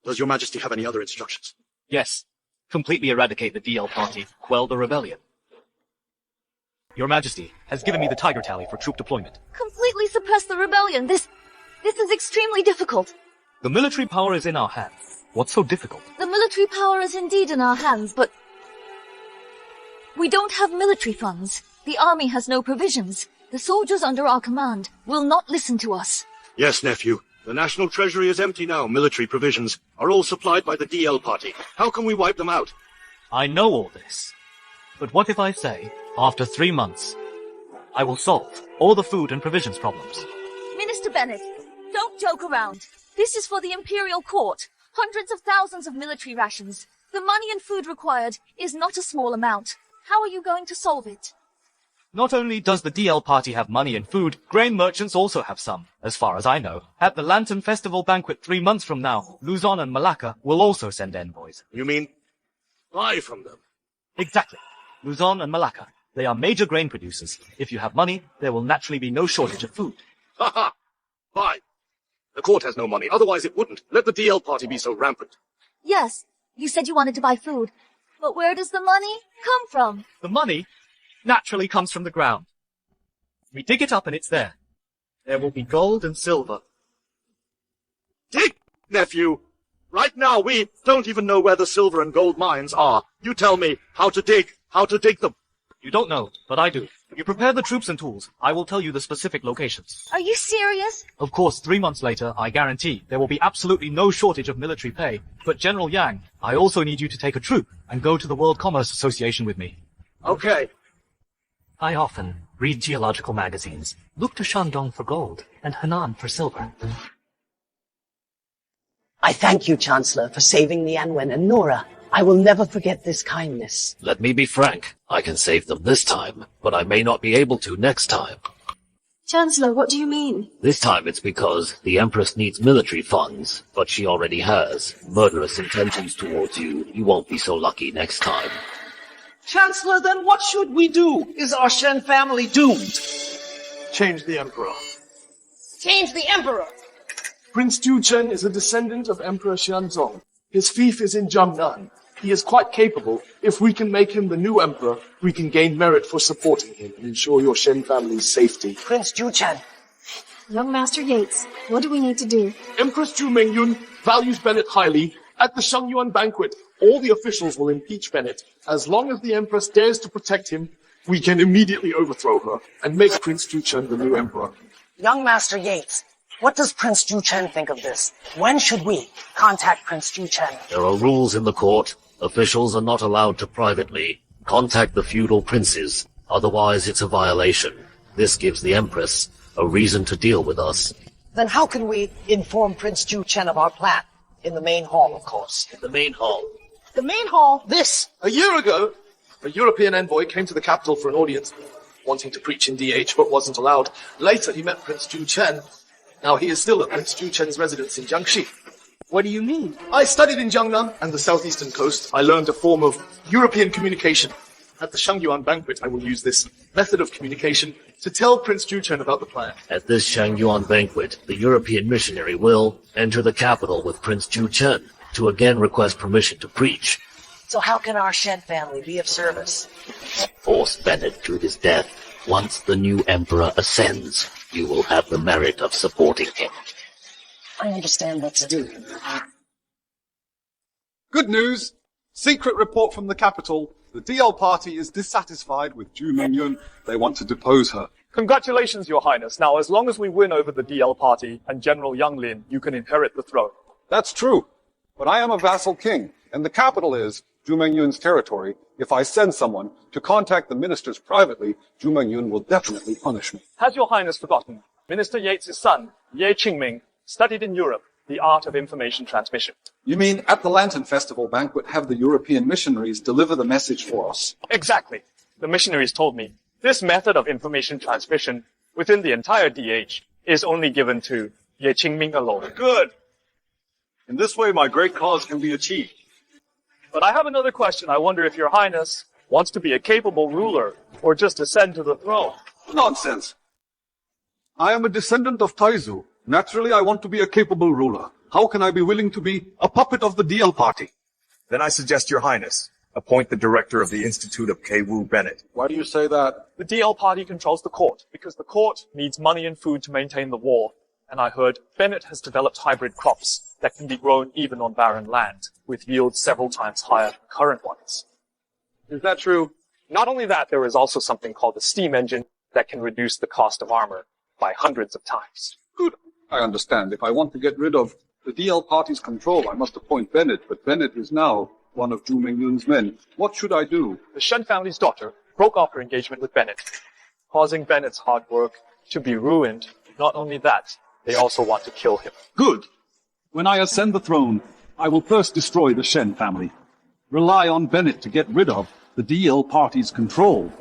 does your Majesty have any other instructions? Yes. Completely eradicate the DL party. Quell the rebellion. Your Majesty has given me the tiger tally for troop deployment. Completely suppress the rebellion. This is extremely difficult. The military power is in our hands. What's so difficult? The military power is indeed in our hands, but we don't have military funds. The army has no provisions. The soldiers under our command will not listen to us. Yes, nephew. The national treasury is empty now. Military provisions are all supplied by the DL party. How can we wipe them out? I know all this. But what if I say, after 3 months, I will solve all the food and provisions problems? Minister Bennett, don't joke around. This is for the Imperial Court. Hundreds of thousands of military rations. The money and food required is not a small amount. How are you going to solve it? Not only does the DL party have money and food, grain merchants also have some, as far as I know. At the Lantern Festival banquet 3 months from now, Luzon and Malacca will also send envoys. You mean buy from them? Exactly. Luzon and Malacca. They are major grain producers. If you have money, there will naturally be no shortage of food. Ha ha! Fine. The court has no money, otherwise it wouldn't. Let the DL party be so rampant. Yes, you said you wanted to buy food. But where does the money come from? The money naturally comes from the ground. We dig it up and it's there. There will be gold and silver. Dig, nephew! Right now we don't even know where the silver and gold mines are. You tell me how to dig them. You don't know, but I do. You prepare the troops and tools. I will tell you the specific locations. Are you serious? Of course, 3 months later, I guarantee there will be absolutely no shortage of military pay. But General Yang, I also need you to take a troop and go to the World Commerce Association with me. Okay. I often read geological magazines, look to Shandong for gold and Henan for silver. I thank you, Chancellor, for saving Lianwen and Nora. I will never forget this kindness. Let me be frank. I can save them this time, but I may not be able to next time. Chancellor, what do you mean? This time it's because the Empress needs military funds, but she already has. Murderous intentions towards you. You won't be so lucky next time. Chancellor, then what should we do? Is our Shen family doomed? Change the Emperor. Change the Emperor! Prince Ju Chen is a descendant of Emperor Xianzong. His fief is in Jiangnan. He is quite capable. If we can make him the new emperor, we can gain merit for supporting him and ensure your Shen family's safety. Prince Ju Chen. Young Master Yates, what do we need to do? Empress Zhu Mingyun values Bennett highly. At the Shengyuan banquet, all the officials will impeach Bennett. As long as the Empress dares to protect him, we can immediately overthrow her and make Prince Ju Chen the new emperor. Young Master Yates, what does Prince Ju Chen think of this? When should we contact Prince Ju Chen? There are rules in the court. Officials are not allowed to privately contact the feudal princes. Otherwise, it's a violation. This gives the Empress a reason to deal with us. Then how can we inform Prince Ju Chen of our plan? In the main hall, of course. In the main hall. The main hall? A year ago, a European envoy came to the capital for an audience, wanting to preach in DH but wasn't allowed. Later, he met Prince Ju Chen. Now he is still at Prince Ju Chen's residence in Jiangxi. What do you mean? I studied in Jiangnan and the southeastern coast. I learned a form of European communication. At the Shengyuan banquet, I will use this method of communication to tell Prince Ju Chen about the plan. At this Shengyuan banquet, the European missionary will enter the capital with Prince Ju Chen to again request permission to preach. So how can our Shen family be of service? Force Bennett to his death. Once the new emperor ascends, you will have the merit of supporting him. I understand what to do. Good news! Secret report from the capital. The DL party is dissatisfied with Zhu Mengyun. They want to depose her. Congratulations, Your Highness. Now, as long as we win over the DL party and General Younglin, you can inherit the throne. That's true. But I am a vassal king, and the capital is Zhu Mengyun's territory. If I send someone to contact the ministers privately, Zhu Mengyun will definitely punish me. Has Your Highness forgotten? Minister Yates' son, Ye Qingming, studied in Europe the art of information transmission. You mean at the Lantern Festival banquet have the European missionaries deliver the message for us? Exactly. The missionaries told me this method of information transmission within the entire DH is only given to Ye Qingming alone. Good. In this way, my great cause can be achieved. But I have another question. I wonder if Your Highness wants to be a capable ruler or just ascend to the throne. Nonsense. I am a descendant of Taizu. Naturally, I want to be a capable ruler. How can I be willing to be a puppet of the DL party? Then I suggest Your Highness appoint the director of the Institute of K-Wu Bennett. Why do you say that? The DL party controls the court because the court needs money and food to maintain the war. And I heard Bennett has developed hybrid crops that can be grown even on barren land, with yields several times higher than current ones. Is that true? Not only that, there is also something called the steam engine that can reduce the cost of armor by hundreds of times. Good. I understand. If I want to get rid of the DL party's control, I must appoint Bennett, but Bennett is now one of Zhu Mengyun's men. What should I do? The Shen family's daughter broke off her engagement with Bennett, causing Bennett's hard work to be ruined. Not only that, they also want to kill him. Good. When I ascend the throne, I will first destroy the Shen family. Rely on Bennett to get rid of the DL party's control.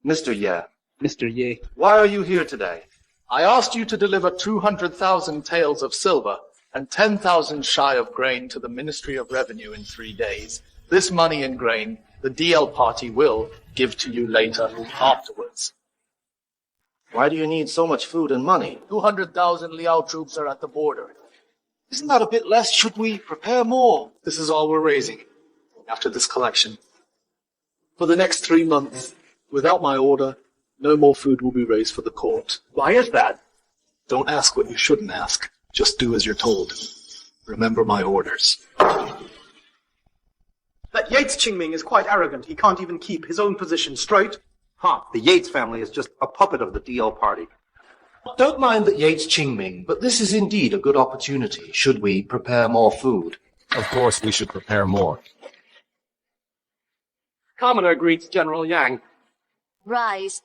Mr. Ye. Mr. Ye. Why are you here today? I asked you to deliver 200,000 taels of silver and 10,000 shy of grain to the Ministry of Revenue in 3 days. This money and grain, the DL party will give to you later, afterwards. Why do you need so much food and money? 200,000 Liao troops are at the border. Isn't that a bit less? Should we prepare more? This is all we're raising after this collection. For the next 3 months, without my order, no more food will be raised for the court. Why is that? Don't ask what you shouldn't ask. Just do as you're told. Remember my orders. That Yates Qingming is quite arrogant. He can't even keep his own position straight. The Yates family is just a puppet of the DL party. Don't mind that Yates Qingming, but this is indeed a good opportunity. Should we prepare more food? Of course we should prepare more. Commoner greets General Yang. Rise.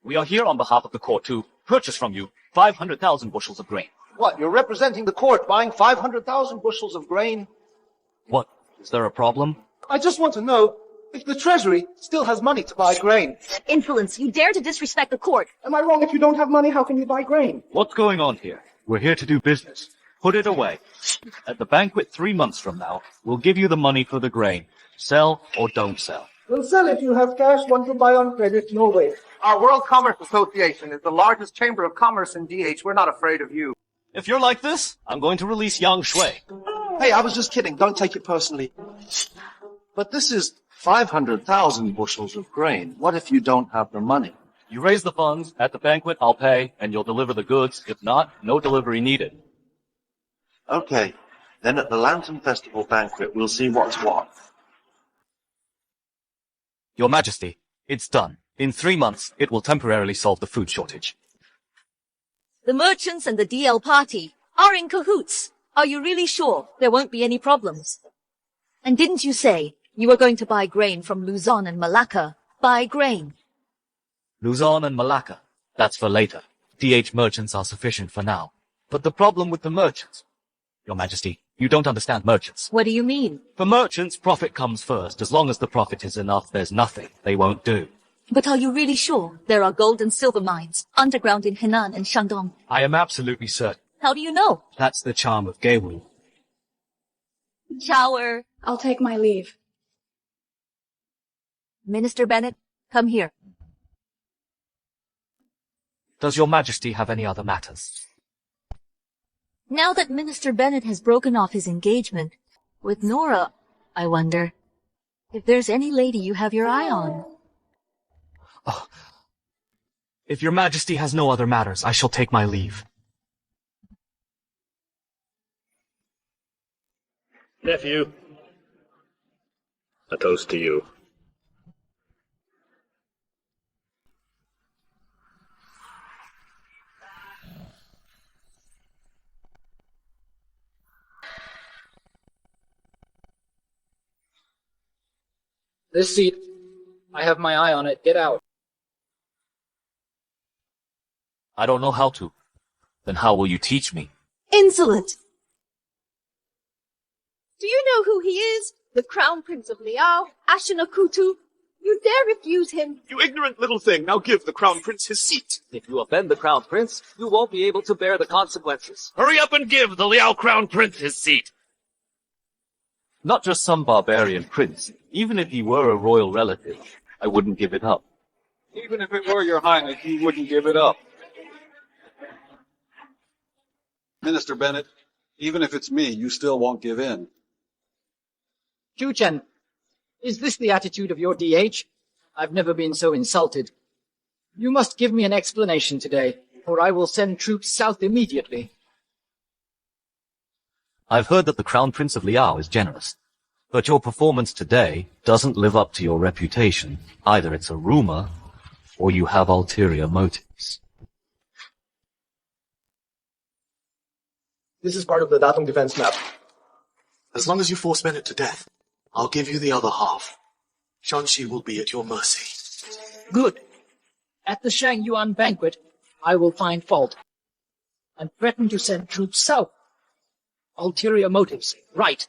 We are here on behalf of the court to purchase from you 500,000 bushels of grain. What, you're representing the court buying 500,000 bushels of grain? What? Is there a problem? I just want to know if the Treasury still has money to buy grain. Insolence, you dare to disrespect the court. Am I wrong? If you don't have money, how can you buy grain? What's going on here? We're here to do business. Put it away. At the banquet 3 months from now, we'll give you the money for the grain. Sell or don't sell. We'll sell if you have cash, one to buy on credit, no way. Our World Commerce Association is the largest chamber of commerce in DH. We're not afraid of you. If you're like this, I'm going to release Yang Shui. Hey, I was just kidding. Don't take it personally. But this is 500,000 bushels of grain. What if you don't have the money? You raise the funds. At the banquet, I'll pay, and you'll deliver the goods. If not, no delivery needed. Okay. Then at the Lantern Festival banquet, we'll see what's what. Your Majesty, it's done. In 3 months, it will temporarily solve the food shortage. The merchants and the DL party are in cahoots. Are you really sure there won't be any problems? And didn't you say you were going to buy grain from Luzon and Malacca? Buy grain. Luzon and Malacca. That's for later. DH merchants are sufficient for now. But the problem with the merchants... Your Majesty, you don't understand merchants. What do you mean? For merchants, profit comes first. As long as the profit is enough, there's nothing they won't do. But are you really sure there are gold and silver mines underground in Henan and Shandong? I am absolutely certain. How do you know? That's the charm of Geiwu. Shower. I'll take my leave. Minister Bennett, come here. Does Your Majesty have any other matters? Now that Minister Bennett has broken off his engagement with Nora, I wonder if there's any lady you have your eye on. Oh. If Your Majesty has no other matters, I shall take my leave. Nephew, a toast to you. This seat, I have my eye on it. Get out. I don't know how to. Then how will you teach me? Insolent! Do you know who he is? The Crown Prince of Liao, Ashinakutu. You dare refuse him? You ignorant little thing, now give the Crown Prince his seat. If you offend the Crown Prince, you won't be able to bear the consequences. Hurry up and give the Liao Crown Prince his seat. Not just some barbarian prince. Even if he were a royal relative, I wouldn't give it up. Even if it were your highness, you wouldn't give it up. Minister Bennett, even if it's me, you still won't give in. Chu Chen, is this the attitude of your DH? I've never been so insulted. You must give me an explanation today, or I will send troops south immediately. I've heard that the Crown Prince of Liao is generous, but your performance today doesn't live up to your reputation. Either it's a rumor, or you have ulterior motives. This is part of the Datum defense map. As long as you force Bennett to death, I'll give you the other half. Shanxi will be at your mercy. Good. At the Shang Yuan banquet, I will find fault and threaten to send troops south. Ulterior motives. Right.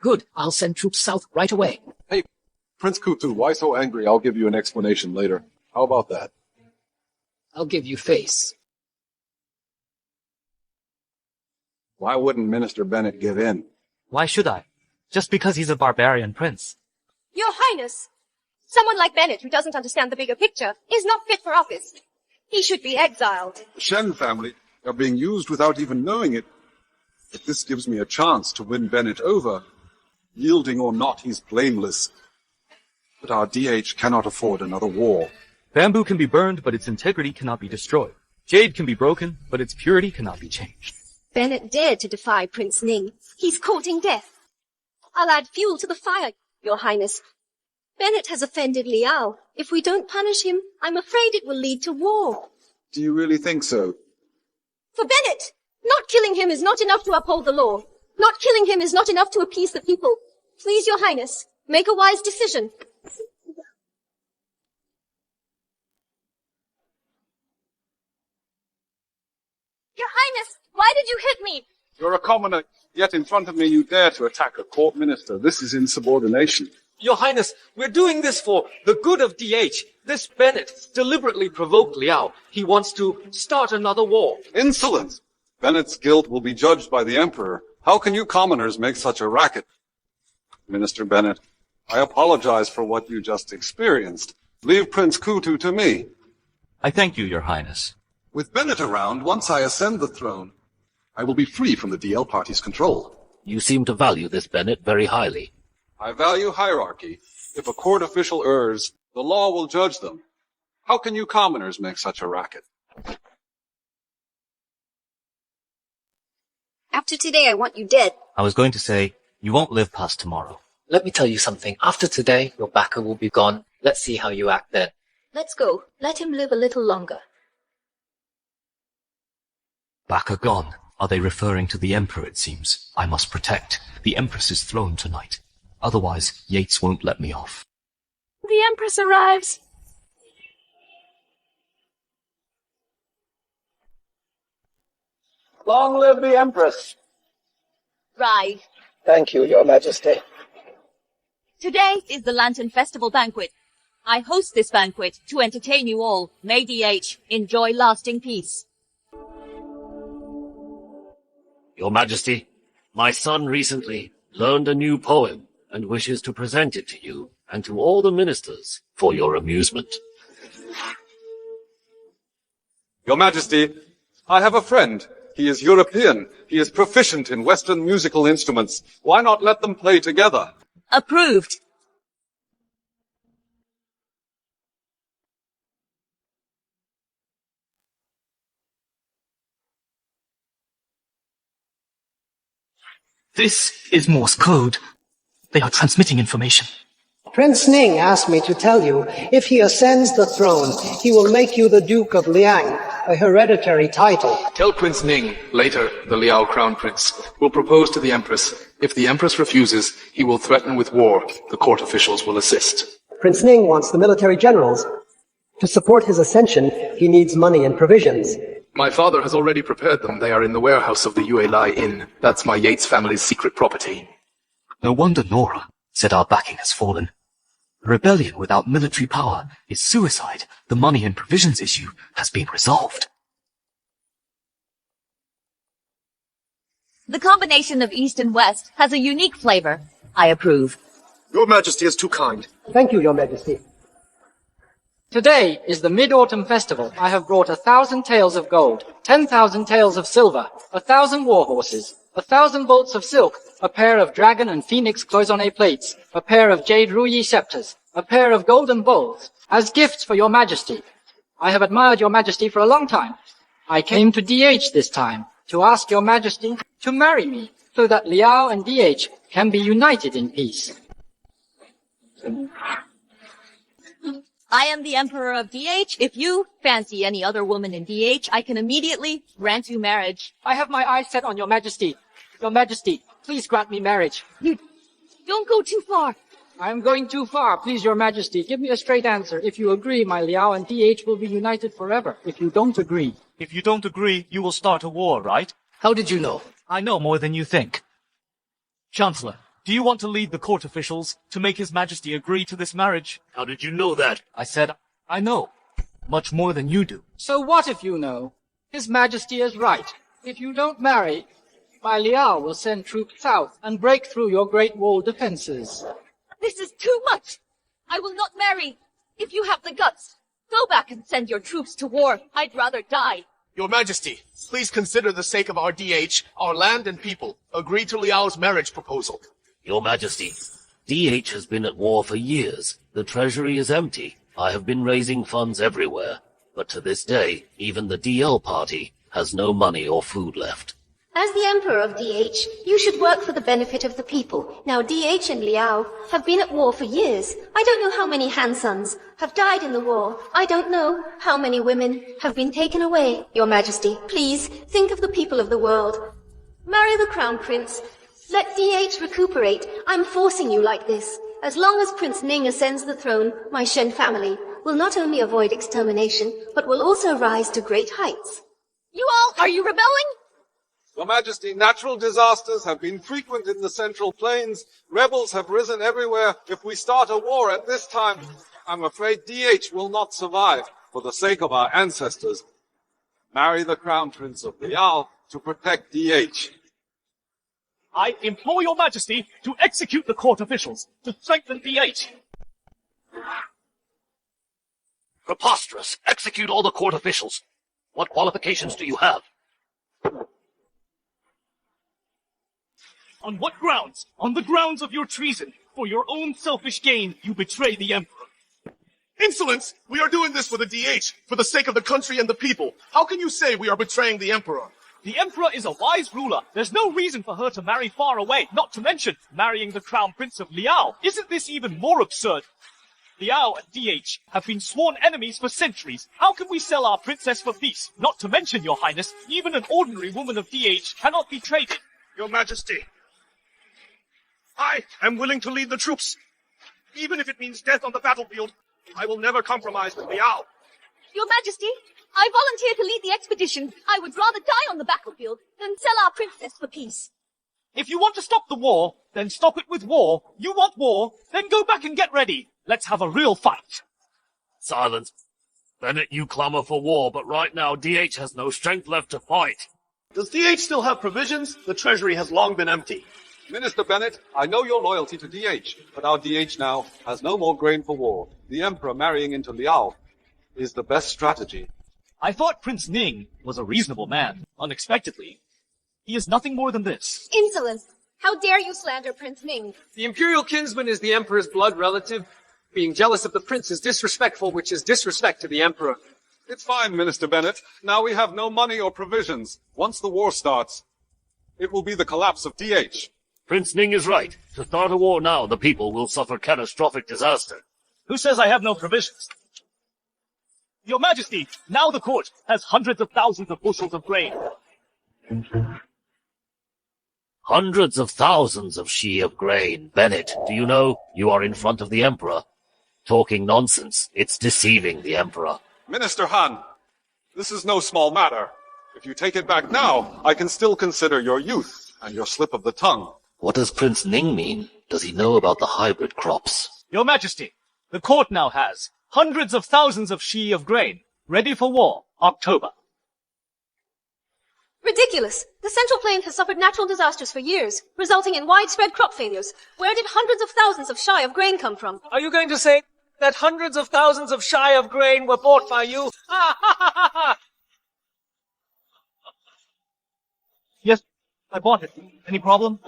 Good. I'll send troops south right away. Hey, Prince Kutu, why so angry? I'll give you an explanation later. How about that? I'll give you face. Why wouldn't Minister Bennett give in? Why should I? Just because he's a barbarian prince. Your Highness, someone like Bennett who doesn't understand the bigger picture is not fit for office. He should be exiled. The Shen family are being used without even knowing it. If this gives me a chance to win Bennett over, yielding or not, he's blameless. But our DH cannot afford another war. Bamboo can be burned, but its integrity cannot be destroyed. Jade can be broken, but its purity cannot be changed. Bennett dared to defy Prince Ning. He's courting death. I'll add fuel to the fire, Your Highness. Bennett has offended Liao. If we don't punish him, I'm afraid it will lead to war. Do you really think so? For Bennett, not killing him is not enough to uphold the law. Not killing him is not enough to appease the people. Please, Your Highness, make a wise decision. Your Highness, why did you hit me? You're a commoner, yet in front of me you dare to attack a court minister. This is insubordination. Your Highness, we're doing this for the good of DH. This Bennett deliberately provoked Liao. He wants to start another war. Insolence! Bennett's guilt will be judged by the Emperor. How can you commoners make such a racket? Minister Bennett, I apologize for what you just experienced. Leave Prince Kutu to me. I thank you, Your Highness. With Bennett around, once I ascend the throne, I will be free from the DL party's control. You seem to value this Bennett very highly. I value hierarchy. If a court official errs, the law will judge them. How can you commoners make such a racket? After today, I want you dead. I was going to say, you won't live past tomorrow. Let me tell you something. After today, your backer will be gone. Let's see how you act then. Let's go. Let him live a little longer. Backer gone. Are they referring to the Emperor, it seems? I must protect the Empress's throne tonight. Otherwise, Yates won't let me off. The Empress arrives. Long live the Empress. Right. Thank you, Your Majesty. Today is the Lantern Festival banquet. I host this banquet to entertain you all. May DH enjoy lasting peace. Your Majesty, my son recently learned a new poem and wishes to present it to you and to all the ministers for your amusement. Your Majesty, I have a friend. He is European. He is proficient in Western musical instruments. Why not let them play together? Approved. This is Morse code. They are transmitting information. Prince Ning asked me to tell you, if he ascends the throne, he will make you the Duke of Liang, a hereditary title. Tell Prince Ning, later the Liao Crown Prince, will propose to the Empress. If the Empress refuses, he will threaten with war. The court officials will assist. Prince Ning wants the military generals. To support his ascension, he needs money and provisions. My father has already prepared them. They are in the warehouse of the Yue Lai Inn. That's my Yates family's secret property. No wonder Nora said our backing has fallen. Rebellion without military power is suicide. The money and provisions issue has been resolved. The combination of East and West has a unique flavor. I approve. Your Majesty is too kind. Thank you, Your Majesty. Today is the Mid-Autumn Festival. I have brought 1,000 taels of gold, 10,000 taels of silver, 1,000 war horses, 1,000 bolts of silk, a pair of dragon and phoenix cloisonne plates, a pair of jade ruyi scepters, a pair of golden bowls, as gifts for your majesty. I have admired your majesty for a long time. I came to DH this time to ask your majesty to marry me, so that Liao and DH can be united in peace. I am the Emperor of DH. If you fancy any other woman in DH, I can immediately grant you marriage. I have my eyes set on your majesty. Your majesty, please grant me marriage. You don't go too far. I am going too far. Please, your majesty, give me a straight answer. If you agree, my Liao and DH will be united forever. If you don't agree... If you don't agree, you will start a war, right? How did you know? I know more than you think. Chancellor, do you want to lead the court officials to make His Majesty agree to this marriage? How did you know that? I said, I know. Much more than you do. So what if you know? His Majesty is right. If you don't marry, my Liao will send troops south and break through your Great Wall defenses. This is too much. I will not marry. If you have the guts, go back and send your troops to war. I'd rather die. Your Majesty, please consider the sake of our DH, our land and people. Agree to Liao's marriage proposal. Your Majesty, DH has been at war for years. The treasury is empty. I have been raising funds everywhere. But to this day, even the DL party has no money or food left. As the Emperor of DH, you should work for the benefit of the people. Now DH and Liao have been at war for years. I don't know how many handsons have died in the war. I don't know how many women have been taken away. Your Majesty, please think of the people of the world. Marry the Crown Prince. Let DH recuperate. I'm forcing you like this. As long as Prince Ning ascends the throne, my Shen family will not only avoid extermination, but will also rise to great heights. You all, are you rebelling? Your Majesty, natural disasters have been frequent in the Central Plains. Rebels have risen everywhere. If we start a war at this time, I'm afraid DH will not survive. For the sake of our ancestors, marry the Crown Prince of Liao to protect DH. I implore your majesty to execute the court officials, to strengthen DH. Preposterous! Execute all the court officials. What qualifications do you have? On what grounds? On the grounds of your treason. For your own selfish gain, you betray the Emperor. Insolence! We are doing this for the DH, for the sake of the country and the people. How can you say we are betraying the Emperor? The Emperor is a wise ruler. There's no reason for her to marry far away, not to mention marrying the Crown Prince of Liao. Isn't this even more absurd? Liao and DH have been sworn enemies for centuries. How can we sell our princess for peace? Not to mention, Your Highness, even an ordinary woman of DH cannot be traded. Your Majesty, I am willing to lead the troops. Even if it means death on the battlefield, I will never compromise with Liao. Your Majesty, I volunteer to lead the expedition. I would rather die on the battlefield than sell our princess for peace. If you want to stop the war, then stop it with war. You want war, then go back and get ready. Let's have a real fight. Silence. Bennett, you clamor for war, but right now DH has no strength left to fight. Does DH still have provisions? The treasury has long been empty. Minister Bennett, I know your loyalty to DH, but our DH now has no more grain for war. The Emperor marrying into Liao is the best strategy. I thought Prince Ning was a reasonable man. Unexpectedly, he is nothing more than this. Insolence! How dare you slander Prince Ning? The Imperial kinsman is the Emperor's blood relative. Being jealous of the prince is disrespectful, which is disrespect to the Emperor. It's fine, Minister Bennett. Now we have no money or provisions. Once the war starts, it will be the collapse of DH. Prince Ning is right. To start a war now, the people will suffer catastrophic disaster. Who says I have no provisions? Your Majesty, now the court has hundreds of thousands of bushels of grain. Hundreds of thousands of she of grain. Bennett, do you know, you are in front of the Emperor. Talking nonsense. It's deceiving the Emperor. Minister Han, this is no small matter. If you take it back now, I can still consider your youth and your slip of the tongue. What does Prince Ning mean? Does he know about the hybrid crops? Your Majesty, the court now has hundreds of thousands of she of grain, ready for war, October. Ridiculous! The Central Plain has suffered natural disasters for years, resulting in widespread crop failures. Where did hundreds of thousands of shy of grain come from? Are you going to say that hundreds of thousands of shy of grain were bought by you? Yes, I bought it. Any problem?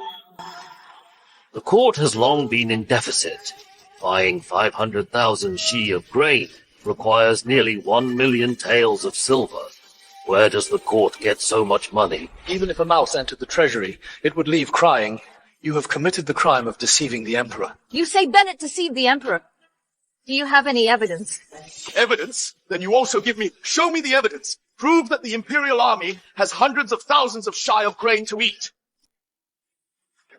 The court has long been in deficit. Buying 500,000 she of grain requires nearly 1 million taels of silver. Where does the court get so much money? Even if a mouse entered the treasury, it would leave crying, "You have committed the crime of deceiving the Emperor." You say Bennett deceived the Emperor. Do you have any evidence? Evidence? Then you also show me the evidence. Prove that the Imperial army has hundreds of thousands of shy of grain to eat.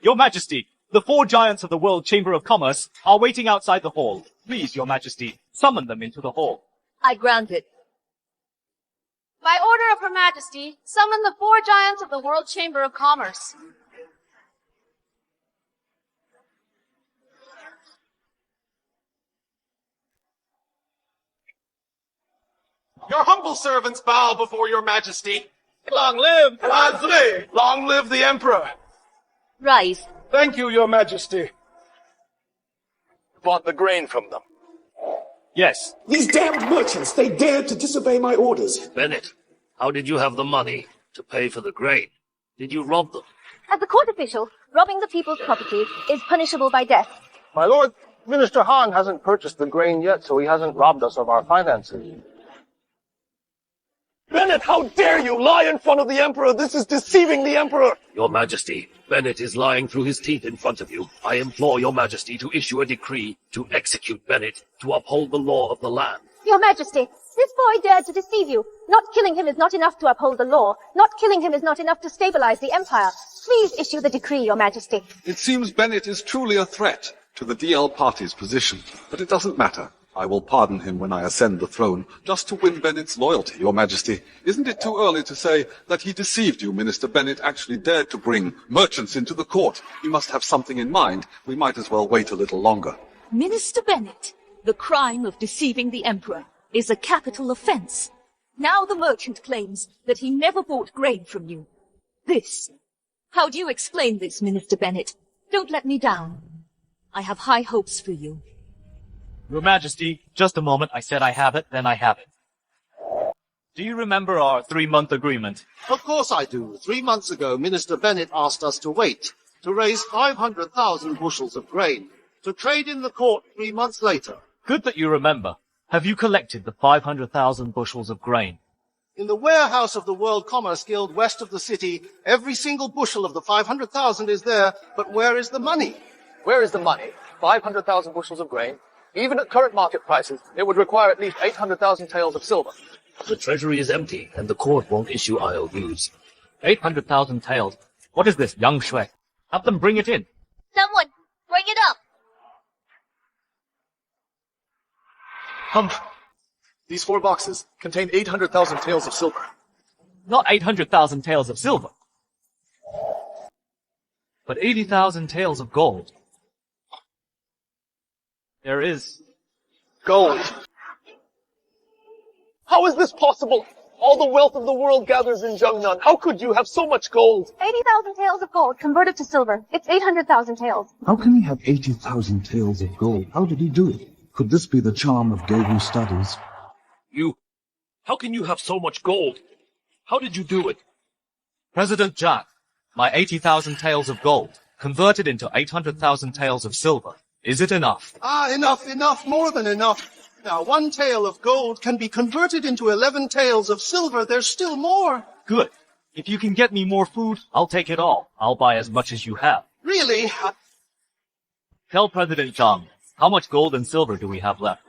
Your Majesty, the 4 giants of the World Chamber of Commerce are waiting outside the hall. Please, Your Majesty, summon them into the hall. I grant it. By order of Her Majesty, summon the 4 giants of the World Chamber of Commerce. Your humble servants bow before your Majesty. Long live! Long live the Emperor! Rise. Thank you, your Majesty. Bought the grain from them. Yes. These damned merchants, they dared to disobey my orders. Bennett, how did you have the money to pay for the grain? Did you rob them? As a court official, robbing the people's property is punishable by death. My lord, Minister Han hasn't purchased the grain yet, so he hasn't robbed us of our finances. Bennett, how dare you lie in front of the Emperor? This is deceiving the Emperor! Your Majesty, Bennett is lying through his teeth in front of you. I implore your Majesty to issue a decree to execute Bennett, to uphold the law of the land. Your Majesty, this boy dared to deceive you. Not killing him is not enough to uphold the law. Not killing him is not enough to stabilize the Empire. Please issue the decree, Your Majesty. It seems Bennett is truly a threat to the DL party's position, but it doesn't matter. I will pardon him when I ascend the throne, just to win Bennett's loyalty, Your Majesty. Isn't it too early to say that he deceived you? Minister Bennett actually dared to bring merchants into the court. He must have something in mind. We might as well wait a little longer. Minister Bennett, the crime of deceiving the Emperor is a capital offense. Now the merchant claims that he never bought grain from you. How do you explain this, Minister Bennett? Don't let me down. I have high hopes for you. Your Majesty, just a moment. I said I have it, then I have it. Do you remember our 3-month agreement? Of course I do. 3 months ago, Minister Bennett asked us to wait, to raise 500,000 bushels of grain, to trade in the court 3 months later. Good that you remember. Have you collected the 500,000 bushels of grain? In the warehouse of the World Commerce Guild west of the city, every single bushel of the 500,000 is there, but where is the money? Where is the money? 500,000 bushels of grain? Even at current market prices, it would require at least 800,000 taels of silver. The treasury is empty, and the court won't issue IOUs. 800,000 taels. What is this, young Shui? Have them bring it in. Someone, bring it up! These 4 boxes contain 800,000 taels of silver. Not 800,000 taels of silver, but 80,000 taels of gold. There is gold. How is this possible? All the wealth of the world gathers in Zhengnan. How could you have so much gold? 80,000 taels of gold converted to silver. It's 800,000 taels. How can he have 80,000 taels of gold? How did he do it? Could this be the charm of Gehu studies? How can you have so much gold? How did you do it? President Zhang, my 80,000 taels of gold, converted into 800,000 taels of silver. Is it enough? Enough, more than enough. Now, 1 tael of gold can be converted into 11 taels of silver. There's still more. Good. If you can get me more food, I'll take it all. I'll buy as much as you have. really... Tell President Zhang, how much gold and silver do we have left?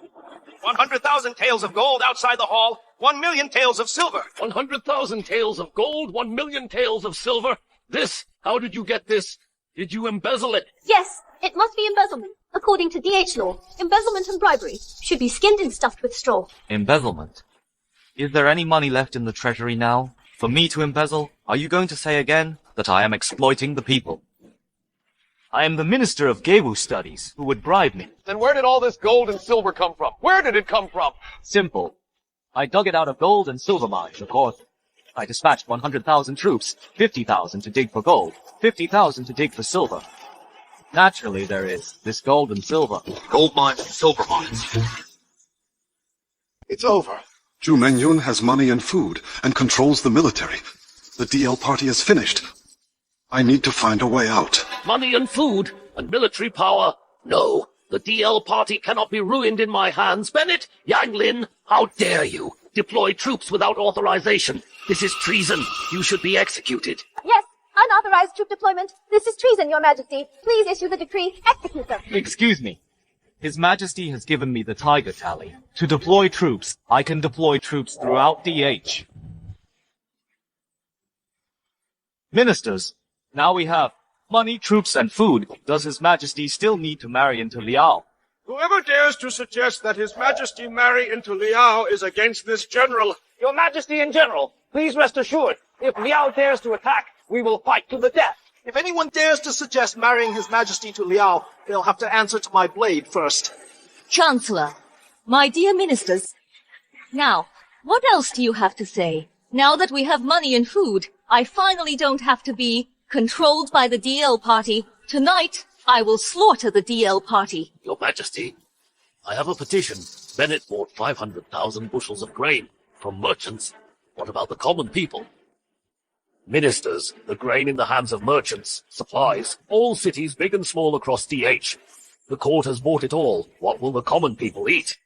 100,000 taels of gold outside the hall, 1 million taels of silver. 100,000 taels of gold, 1 million taels of silver. This? How did you get this? Did you embezzle it? Yes, it must be embezzlement. According to DH law, embezzlement and bribery should be skinned and stuffed with straw. Embezzlement. Is there any money left in the treasury now? For me to embezzle, are you going to say again that I am exploiting the people? I am the Minister of Gewu Studies, who would bribe me. Then where did all this gold and silver come from? Where did it come from? Simple. I dug it out of gold and silver mines, of course. I dispatched 100,000 troops, 50,000 to dig for gold, 50,000 to dig for silver. Naturally, there is this gold and silver. Gold mines and silver mines. It's over. Zhu Mengyun has money and food and controls the military. The DL party is finished. I need to find a way out. Money and food and military power? No, the DL party cannot be ruined in my hands. Bennett, Yang Lin, how dare you deploy troops without authorization? This is treason. You should be executed. Yes, unauthorized troop deployment. This is treason, Your Majesty. Please issue the decree. Execute them. Excuse me. His Majesty has given me the Tiger Tally. To deploy troops, I can deploy troops throughout DH. Ministers, now we have money, troops, and food. Does His Majesty still need to marry into Liao? Whoever dares to suggest that His Majesty marry into Liao is against this general. Your Majesty in general, please rest assured, if Liao dares to attack, we will fight to the death. If anyone dares to suggest marrying His Majesty to Liao, they'll have to answer to my blade first. Chancellor, my dear ministers, now, what else do you have to say? Now that we have money and food, I finally don't have to be controlled by the DL party. Tonight, I will slaughter the DL party. Your Majesty, I have a petition. Bennett bought 500,000 bushels of grain from merchants. What about the common people? Ministers, the grain in the hands of merchants, supplies, all cities big and small across DH. The court has bought it all. What will the common people eat?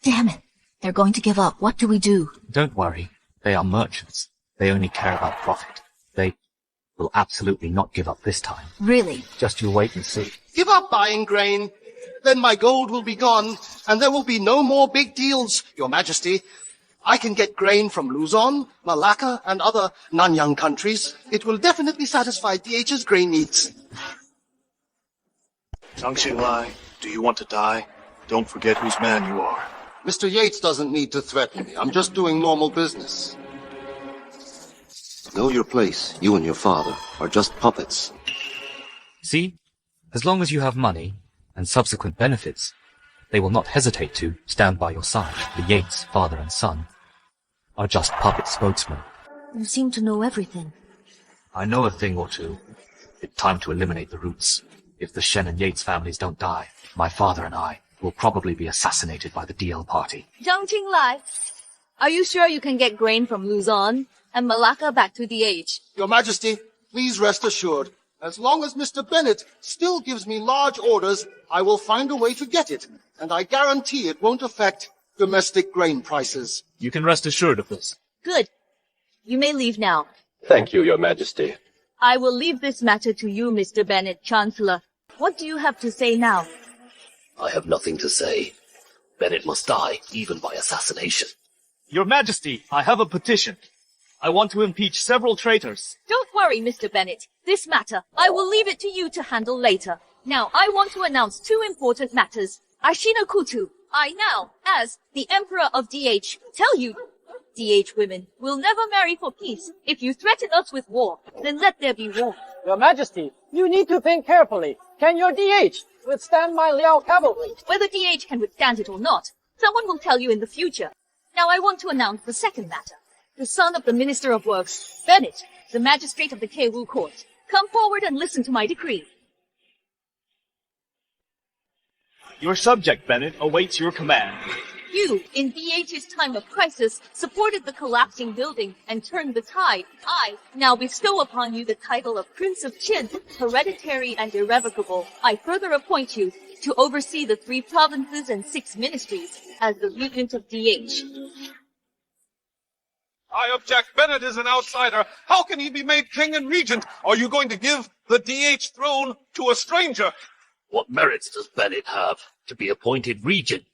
Damn it. They're going to give up. What do we do? Don't worry. They are merchants. They only care about profit. They will absolutely not give up this time. Really? Just you wait and see. Give up buying grain. Then my gold will be gone, and there will be no more big deals, Your Majesty. I can get grain from Luzon, Malacca, and other Nanyang countries. It will definitely satisfy DH's grain needs. Zhang Xinlai, do you want to die? Don't forget whose man you are. Mr. Yates doesn't need to threaten me. I'm just doing normal business. Know your place. You and your father are just puppets. See? As long as you have money and subsequent benefits, they will not hesitate to stand by your side. The Yates, father and son, are just puppet spokesmen. You seem to know everything. I know a thing or two. It's time to eliminate the roots. If the Shen and Yates families don't die, my father and I will probably be assassinated by the DL party. Zhang Qinglai, are you sure you can get grain from Luzon and Malacca back to DH? Your Majesty, please rest assured. As long as Mr. Bennett still gives me large orders, I will find a way to get it, and I guarantee it won't affect domestic grain prices. You can rest assured of this. Good. You may leave now. Thank you, Your Majesty. I will leave this matter to you, Mr. Bennett, Chancellor. What do you have to say now? I have nothing to say. Bennett must die, even by assassination. Your Majesty, I have a petition. I want to impeach several traitors. Don't worry, Mr. Bennett. This matter, I will leave it to you to handle later. Now, I want to announce two important matters. Ashina Kutu, I now, as the Emperor of DH, tell you, DH women will never marry for peace. If you threaten us with war, then let there be war. Your Majesty, you need to think carefully. Can your DH withstand my Liao cavalry? Whether DH can withstand it or not, someone will tell you in the future. Now I want to announce the second matter. The son of the Minister of Works, Bennett, the magistrate of the Kewu Court. Come forward and listen to my decree. Your subject, Bennett, awaits your command. You, in DH's time of crisis, supported the collapsing building and turned the tide. I now bestow upon you the title of Prince of Qin, hereditary and irrevocable. I further appoint you to oversee the 3 provinces and 6 ministries as the regent of DH. I object. Bennett is an outsider. How can he be made king and regent? Are you going to give the DH throne to a stranger? What merits does Bennett have to be appointed regent?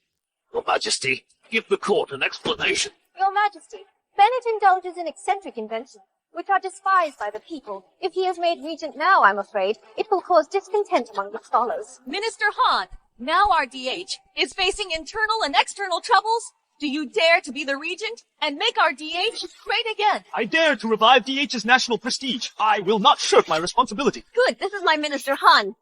Your Majesty, give the court an explanation. Your Majesty, Bennett indulges in eccentric inventions, which are despised by the people. If he is made regent now, I'm afraid, it will cause discontent among the scholars. Minister Han, now our DH, is facing internal and external troubles. Do you dare to be the regent and make our DH great again? I dare to revive DH's national prestige. I will not shirk my responsibility. Good, this is my Minister Han.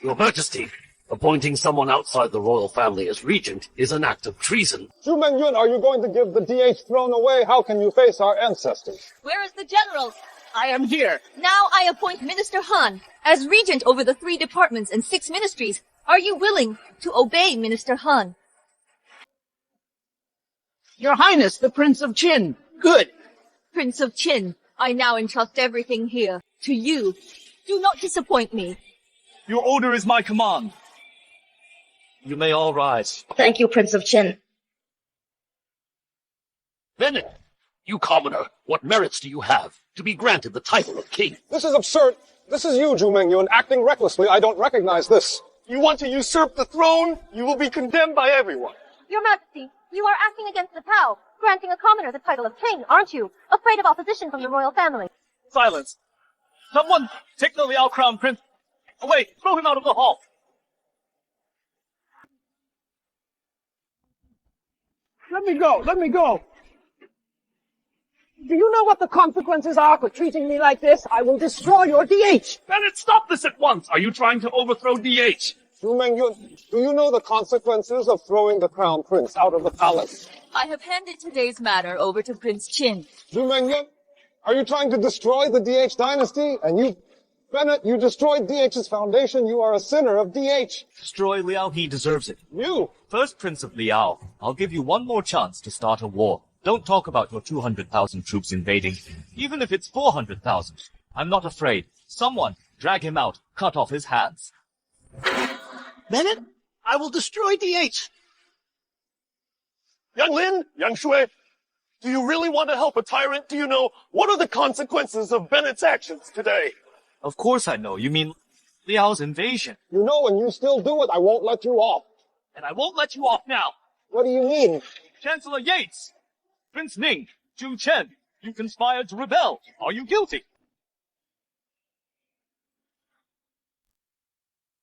Your Majesty, appointing someone outside the royal family as regent is an act of treason. Zhu Mengyun, are you going to give the DH throne away? How can you face our ancestors? Where is the general? I am here. Now I appoint Minister Han as regent over the 3 departments and 6 ministries. Are you willing to obey Minister Han? Your Highness, the Prince of Qin. Good. Prince of Qin, I now entrust everything here to you. Do not disappoint me. Your order is my command. You may all rise. Thank you, Prince of Qin. Bennett, you commoner, what merits do you have to be granted the title of king? This is absurd. This is you, Zhu Mengyun, acting recklessly. I don't recognize this. You want to usurp the throne? You will be condemned by everyone. Your Majesty, you are acting against the Tao, granting a commoner the title of king, aren't you? Afraid of opposition from the royal family. Silence. Someone take the Liao crown prince away. Throw him out of the hall. Let me go. Let me go. Do you know what the consequences are for treating me like this? I will destroy your DH. Bennett, stop this at once. Are you trying to overthrow DH? Zhu Mengyun, do you know the consequences of throwing the crown prince out of the palace? I have handed today's matter over to Prince Qin. Zhu Mengyun, are you trying to destroy the DH dynasty? And you, Bennett, you destroyed DH's foundation. You are a sinner of DH. Destroy Liao, he deserves it. You! First Prince of Liao, I'll give you one more chance to start a war. Don't talk about your 200,000 troops invading. Even if it's 400,000, I'm not afraid. Someone, drag him out, cut off his hands. Bennett, I will destroy DH. Young Lin, Young Shui, do you really want to help a tyrant? Do you know what are the consequences of Bennett's actions today? Of course I know. You mean Liao's invasion. You know, and you still do it. I won't let you off. And I won't let you off now. What do you mean? Chancellor Yates, Prince Ning, Zhu Chen, you conspired to rebel. Are you guilty?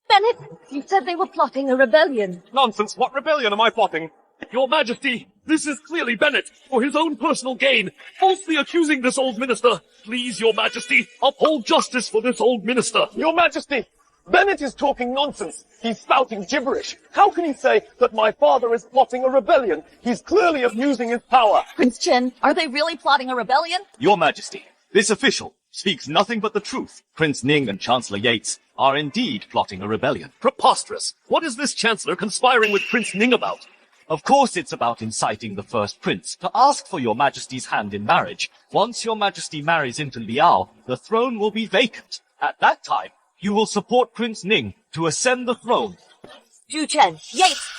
Bennett, you said they were plotting a rebellion. Nonsense. What rebellion am I plotting? Your Majesty, this is clearly Bennett, for his own personal gain, falsely accusing this old minister. Please, Your Majesty, uphold justice for this old minister. Your Majesty, Bennett is talking nonsense. He's spouting gibberish. How can he say that my father is plotting a rebellion? He's clearly abusing his power. Prince Chen, are they really plotting a rebellion? Your Majesty, this official speaks nothing but the truth. Prince Ning and Chancellor Yates are indeed plotting a rebellion. Preposterous. What is this chancellor conspiring with Prince Ning about? Of course it's about inciting the first prince to ask for your majesty's hand in marriage. Once your majesty marries into Liao, the throne will be vacant. At that time, you will support Prince Ning to ascend the throne. Zhu Chen, Yates,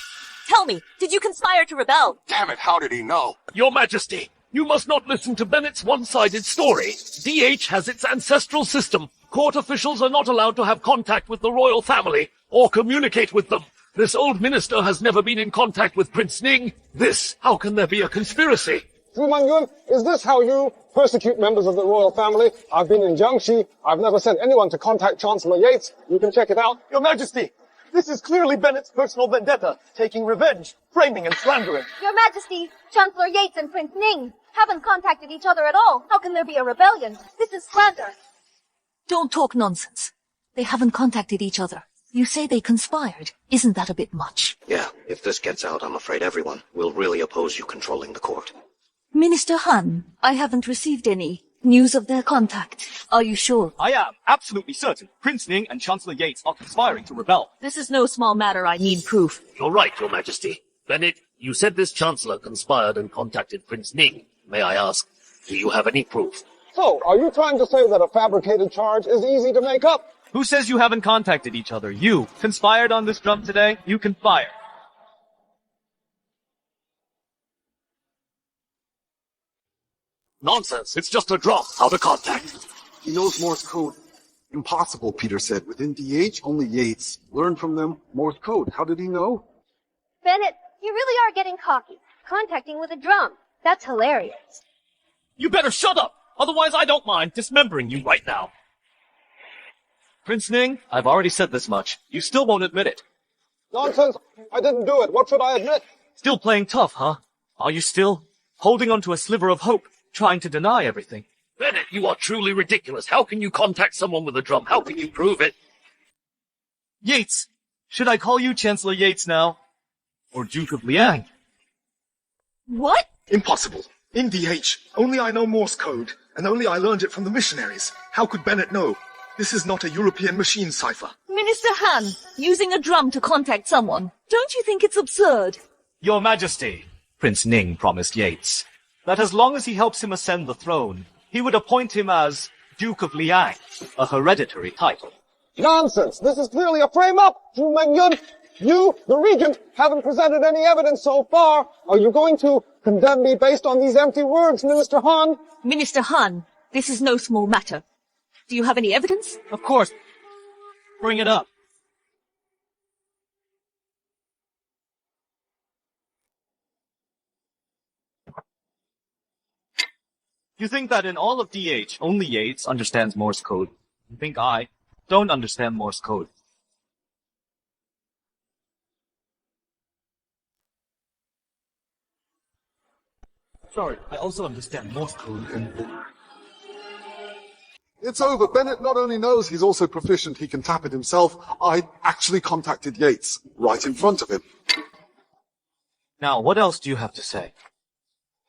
tell me, did you conspire to rebel? Damn it, how did he know? Your Majesty, you must not listen to Bennett's one-sided story. DH has its ancestral system. Court officials are not allowed to have contact with the royal family or communicate with them. This old minister has never been in contact with Prince Ning. How can there be a conspiracy? Zhu Mengyun, is this how you persecute members of the royal family? I've been in Jiangxi. I've never sent anyone to contact Chancellor Yates. You can check it out. Your Majesty, this is clearly Bennett's personal vendetta, taking revenge, framing and slandering. Your Majesty, Chancellor Yates and Prince Ning haven't contacted each other at all. How can there be a rebellion? This is slander. Don't talk nonsense. They haven't contacted each other. You say they conspired. Isn't that a bit much? Yeah, if this gets out, I'm afraid everyone will really oppose you controlling the court. Minister Han, I haven't received any news of their contact. Are you sure? I am absolutely certain. Prince Ning and Chancellor Yates are conspiring to rebel. This is no small matter. I need proof. You're right, Your Majesty. Bennett, You said this Chancellor conspired and contacted Prince Ning. May I ask, do you have any proof? So, are you trying to say that a fabricated charge is easy to make up? Who says you haven't contacted each other? You conspired on this drum today? You conspired. Nonsense, it's just a drum. How to contact? He knows Morse code. Impossible, Peter said. Within DH, only Yates. Learn from them Morse code. How did he know? Bennett, you really are getting cocky. Contacting with a drum. That's hilarious. You better shut up! Otherwise I don't mind dismembering you right now. Prince Ning, I've already said this much. You still won't admit it. Nonsense! I didn't do it. What should I admit? Still playing tough, huh? Are you still holding on to a sliver of hope, trying to deny everything? Bennett, you are truly ridiculous. How can you contact someone with a drum? How can you prove it? Yates! Should I call you Chancellor Yates now? Or Duke of Liang? What? Impossible. In DH, only I know Morse code, and only I learned it from the missionaries. How could Bennett know? This is not a European machine cipher. Minister Han, using a drum to contact someone. Don't you think it's absurd? Your Majesty, Prince Ning promised Yates that as long as he helps him ascend the throne, he would appoint him as Duke of Liang, a hereditary title. Nonsense! This is clearly a frame-up! Zhu Mengyun, you, the regent, haven't presented any evidence so far. Are you going to condemn me based on these empty words, Minister Han? Minister Han, this is no small matter. Do you have any evidence? Of course. Bring it up. You think that in all of DH, only Yates understands Morse code. You think I don't understand Morse code. Sorry, I also understand Morse code and... It's over. Bennett not only knows he's also proficient, he can tap it himself. I actually contacted Yates, right in front of him. Now, what else do you have to say?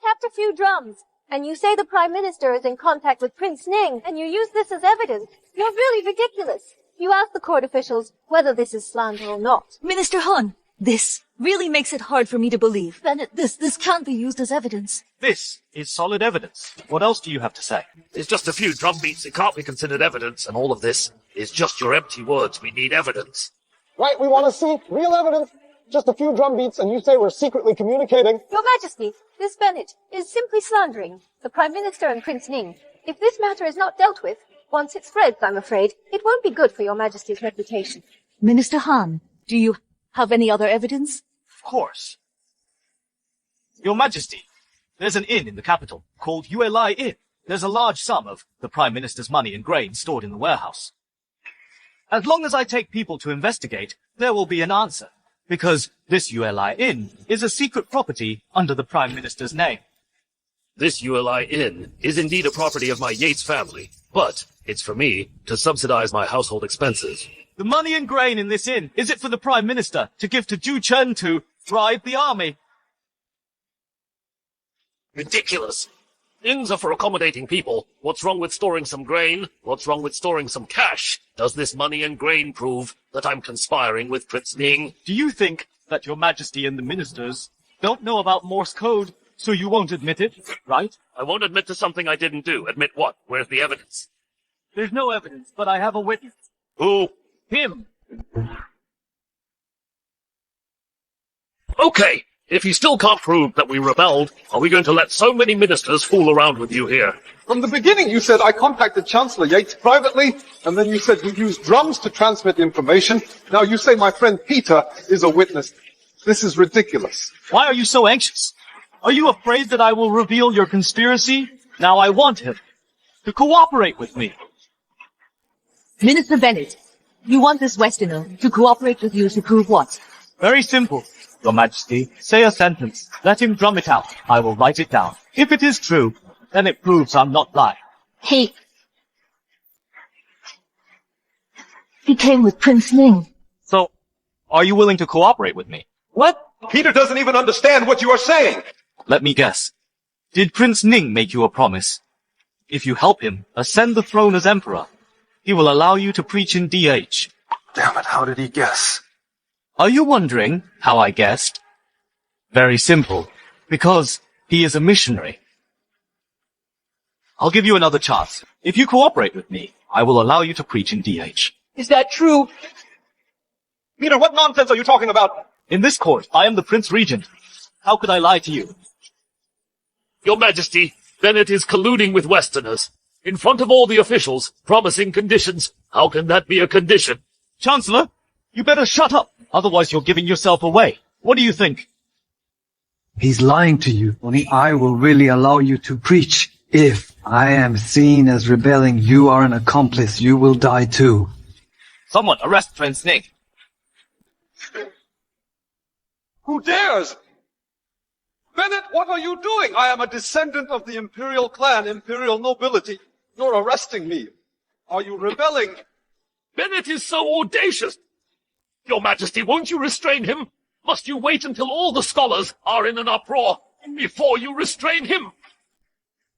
Tapped a few drums, and you say the Prime Minister is in contact with Prince Ning, and you use this as evidence. You're really ridiculous. You ask the court officials whether this is slander or not. Minister Han, this really makes it hard for me to believe. Bennett, this can't be used as evidence. This is solid evidence. What else do you have to say? It's just a few drum beats. It can't be considered evidence, and all of this is just your empty words. We need evidence. Right, we want to see real evidence. Just a few drum beats, and you say we're secretly communicating. Your Majesty, this Bennett is simply slandering the Prime Minister and Prince Ning. If this matter is not dealt with, once it spreads, I'm afraid, it won't be good for your Majesty's reputation. Minister Han, do you have any other evidence? Of course. Your Majesty, there's an inn in the capital called ULI Inn. There's a large sum of the Prime Minister's money and grain stored in the warehouse. As long as I take people to investigate, there will be an answer, because this ULI Inn is a secret property under the Prime Minister's name. This ULI Inn is indeed a property of my Yates family, but it's for me to subsidize my household expenses. The money and grain in this inn, is it for the Prime Minister to give to Zhu Chen to bribe the army? Ridiculous. Inns are for accommodating people. What's wrong with storing some grain? What's wrong with storing some cash? Does this money and grain prove that I'm conspiring with Prince Ning? Do you think that your Majesty and the ministers don't know about Morse code, so you won't admit it, right? I won't admit to something I didn't do. Admit what? Where's the evidence? There's no evidence, but I have a witness. Who? Him. Okay, if you still can't prove that we rebelled, are we going to let so many ministers fool around with you here? From the beginning, you said I contacted Chancellor Yates privately, and then you said you used drums to transmit information. Now you say my friend Peter is a witness. This is ridiculous. Why are you so anxious? Are you afraid that I will reveal your conspiracy? Now I want him to cooperate with me. Minister Bennett, you want this Westerner to cooperate with you to prove what? Very simple, Your Majesty. Say a sentence. Let him drum it out. I will write it down. If it is true, then it proves I'm not lying. He came with Prince Ning. So, are you willing to cooperate with me? What? Peter doesn't even understand what you are saying. Let me guess. Did Prince Ning make you a promise? If you help him ascend the throne as Emperor, he will allow you to preach in DH. Damn it, how did he guess? Are you wondering how I guessed? Very simple. Because he is a missionary. I'll give you another chance. If you cooperate with me, I will allow you to preach in DH. Is that true? Peter, what nonsense are you talking about? In this court, I am the Prince Regent. How could I lie to you? Your Majesty, Bennett is colluding with Westerners. In front of all the officials, promising conditions. How can that be a condition? Chancellor, you better shut up. Otherwise you're giving yourself away. What do you think? He's lying to you. Only I will really allow you to preach. If I am seen as rebelling, you are an accomplice. You will die too. Someone arrest Prince Ning. Who dares? Bennett, what are you doing? I am a descendant of the Imperial clan, Imperial nobility. You're arresting me. Are you rebelling? Bennett is so audacious. Your Majesty, won't you restrain him? Must you wait until all the scholars are in an uproar before you restrain him?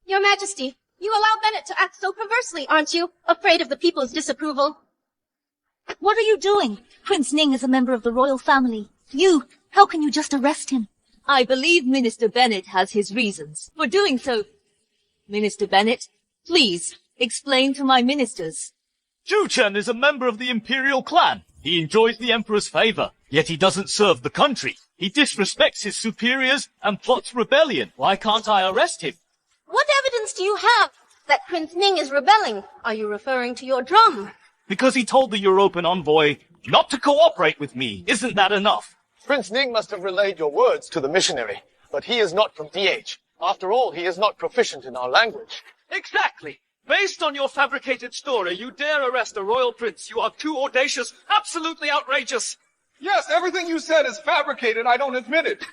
Your Majesty, you allow Bennett to act so perversely, aren't you? Afraid of the people's disapproval. What are you doing? Prince Ning is a member of the royal family. How can you just arrest him? I believe Minister Bennett has his reasons for doing so. Minister Bennett, please explain to my ministers. Zhu Chen is a member of the Imperial clan. He enjoys the Emperor's favor, yet he doesn't serve the country. He disrespects his superiors and plots rebellion. Why can't I arrest him? What evidence do you have that Prince Ning is rebelling? Are you referring to your drum? Because he told the European envoy not to cooperate with me. Isn't that enough? Prince Ning must have relayed your words to the missionary, but he is not from DH. After all, he is not proficient in our language. Exactly. Based on your fabricated story, you dare arrest a royal prince. You are too audacious, absolutely outrageous. Yes, everything you said is fabricated. I don't admit it.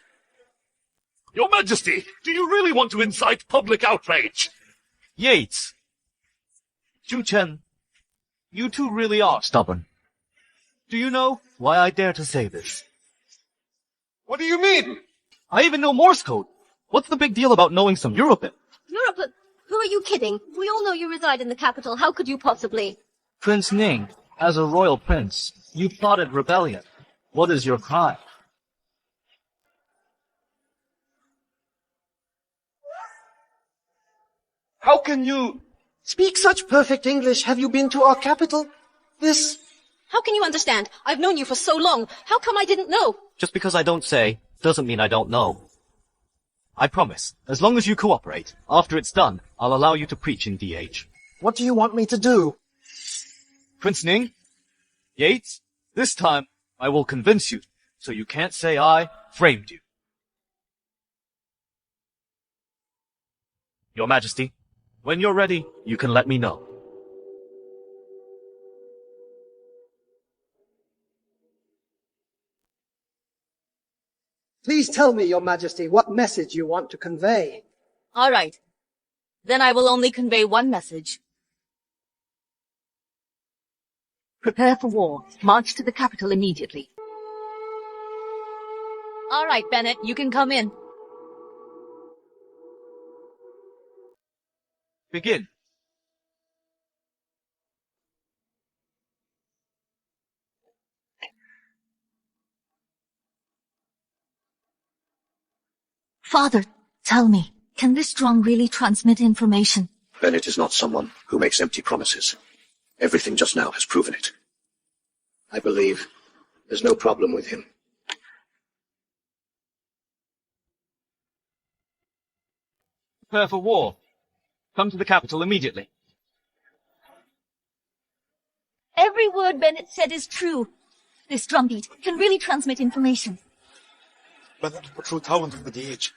Your Majesty, do you really want to incite public outrage? Yates. Zhu Chen, you two really are stubborn. Do you know why I dare to say this? What do you mean? I even know Morse code. What's the big deal about knowing some European? Europe? Who are you kidding? We all know you reside in the capital. How could you possibly? Prince Ning, as a royal prince, you plotted rebellion. What is your crime? How can you speak such perfect English? Have you been to our capital? How can you understand? I've known you for so long. How come I didn't know? Just because I don't say, doesn't mean I don't know. I promise, as long as you cooperate, after it's done, I'll allow you to preach in DH. What do you want me to do? Prince Ning? Yates? This time, I will convince you, so you can't say I framed you. Your Majesty, when you're ready, you can let me know. Please tell me, Your Majesty, what message you want to convey. All right. Then I will only convey one message. Prepare for war. March to the capital immediately. All right, Bennett, you can come in. Begin. Father, tell me, can this drum really transmit information? Bennett is not someone who makes empty promises. Everything just now has proven it. I believe there's no problem with him. Prepare for war. Come to the capital immediately. Every word Bennett said is true. This drumbeat can really transmit information. Bennett, a true talent of the DH.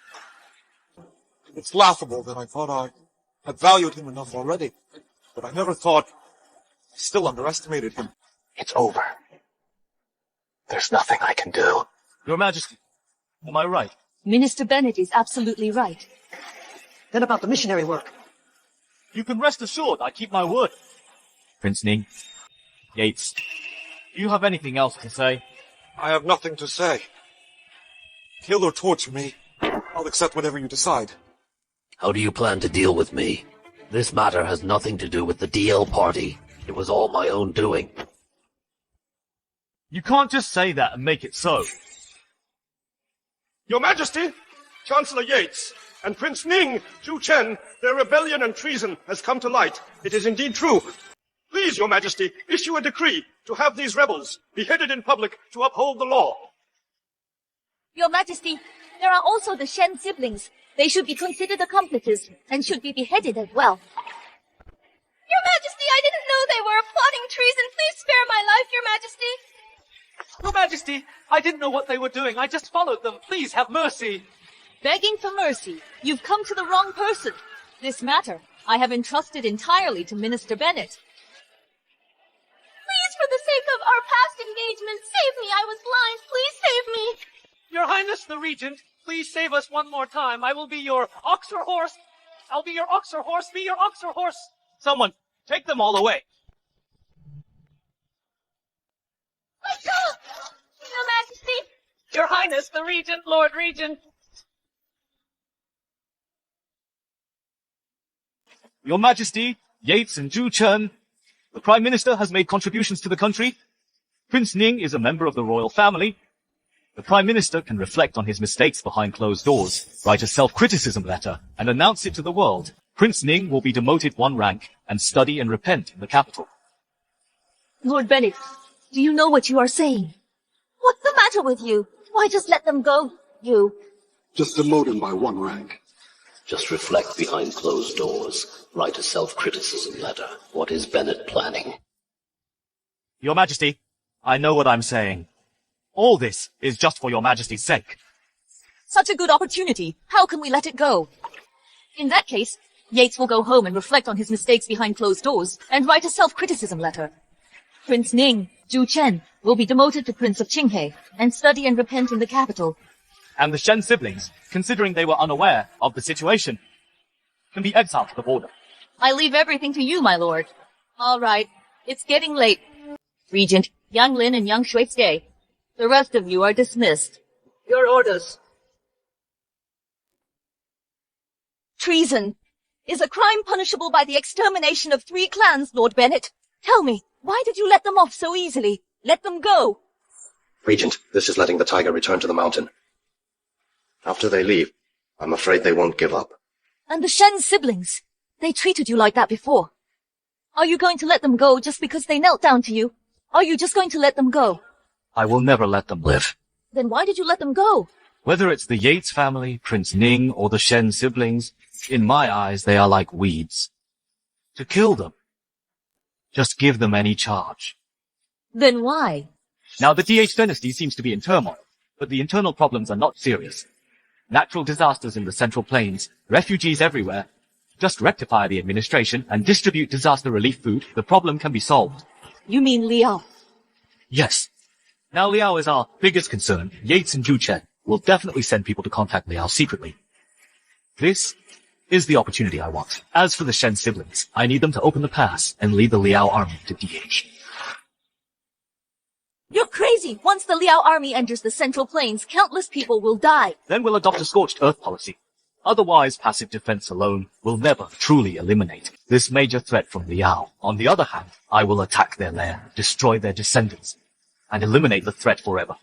It's laughable that I thought I had valued him enough already, but I never thought I still underestimated him. It's over. There's nothing I can do. Your Majesty, am I right? Minister Bennett is absolutely right. Then about the missionary work. You can rest assured I keep my word. Prince Ning, Yates, do you have anything else to say? I have nothing to say. Kill or torture me. I'll accept whatever you decide. How do you plan to deal with me? This matter has nothing to do with the DL party. It was all my own doing. You can't just say that and make it so. Your Majesty, Chancellor Yates, and Prince Ning, Zhu Chen, their rebellion and treason has come to light. It is indeed true. Please, Your Majesty, issue a decree to have these rebels beheaded in public to uphold the law. Your Majesty, there are also the Shen siblings. They should be considered accomplices and should be beheaded as well. Your Majesty, I didn't know they were plotting treason. Please spare my life, Your Majesty. Your Majesty, I didn't know what they were doing. I just followed them. Please have mercy. Begging for mercy. You've come to the wrong person. This matter I have entrusted entirely to Minister Bennett. Please, for the sake of our past engagement, save me. I was blind. Please save me. Your Highness the Regent, please save us one more time. I will be your ox or horse. I'll be your ox or horse. Be your ox or horse. Someone, take them all away. Your Majesty. Your Highness the Regent, Lord Regent. Your Majesty, Yates and Zhu Chen, the Prime Minister has made contributions to the country. Prince Ning is a member of the royal family. The Prime Minister can reflect on his mistakes behind closed doors, write a self-criticism letter, and announce it to the world. Prince Ning will be demoted one rank and study and repent in the capital. Lord Bennett, do you know what you are saying? What's the matter with you? Why just let them go, you? Just demote him by one rank. Just reflect behind closed doors. Write a self-criticism letter. What is Bennett planning? Your Majesty, I know what I'm saying. All this is just for Your Majesty's sake. Such a good opportunity. How can we let it go? In that case, Yates will go home and reflect on his mistakes behind closed doors and write a self-criticism letter. Prince Ning, Zhu Chen, will be demoted to Prince of Qinghe and study and repent in the capital. And the Shen siblings, considering they were unaware of the situation, can be exiled to the border. I leave everything to you, my lord. All right, it's getting late. Regent, Yang Lin and Yang Shui stay. The rest of you are dismissed. Your orders. Treason is a crime punishable by the extermination of 3 clans, Lord Bennett. Tell me, why did you let them off so easily? Let them go. Regent, this is letting the tiger return to the mountain. After they leave, I'm afraid they won't give up. And the Shen siblings, they treated you like that before. Are you going to let them go just because they knelt down to you? Are you just going to let them go? I will never let them live. Then why did you let them go? Whether it's the Yates family, Prince Ning, or the Shen siblings, in my eyes they are like weeds. To kill them, just give them any charge. Then why? Now the DH dynasty seems to be in turmoil, but the internal problems are not serious. Natural disasters in the Central Plains, refugees everywhere. Just rectify the administration and distribute disaster relief food, the problem can be solved. You mean Liao? Yes. Now Liao is our biggest concern. Yates and Zhu Chen will definitely send people to contact Liao secretly. This is the opportunity I want. As for the Shen siblings, I need them to open the pass and lead the Liao army to DH. You're crazy! Once the Liao army enters the Central Plains, countless people will die. Then we'll adopt a scorched earth policy. Otherwise, passive defense alone will never truly eliminate this major threat from Liao. On the other hand, I will attack their lair, destroy their descendants, and eliminate the threat forever.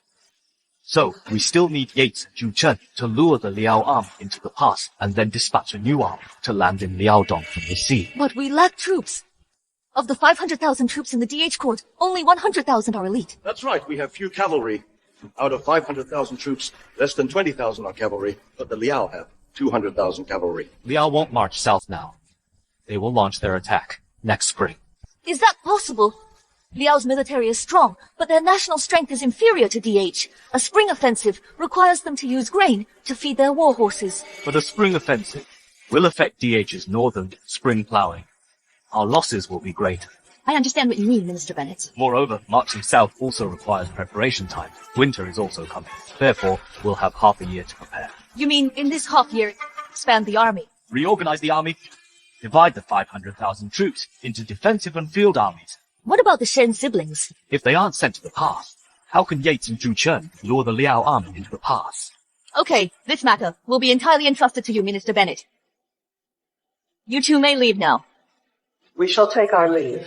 So, we still need Yates and Zhu Chen to lure the Liao army into the pass, and then dispatch a new army to land in Liaodong from the sea. But we lack troops. Of the 500,000 troops in the DH court, only 100,000 are elite. That's right, we have few cavalry. Out of 500,000 troops, less than 20,000 are cavalry, but the Liao have 200,000 cavalry. Liao won't march south now. They will launch their attack next spring. Is that possible? Liao's military is strong, but their national strength is inferior to DH. A spring offensive requires them to use grain to feed their war horses. But the spring offensive will affect DH's northern spring plowing. Our losses will be great. I understand what you mean, Minister Bennett. Moreover, marching south also requires preparation time. Winter is also coming. Therefore, we'll have half a year to prepare. You mean in this half year, expand the army? Reorganize the army. Divide the 500,000 troops into defensive and field armies. What about the Shen siblings? If they aren't sent to the pass, how can Yates and Zhu Chen lure the Liao army into the pass? Okay, this matter will be entirely entrusted to you, Minister Bennett. You two may leave now. We shall take our leave.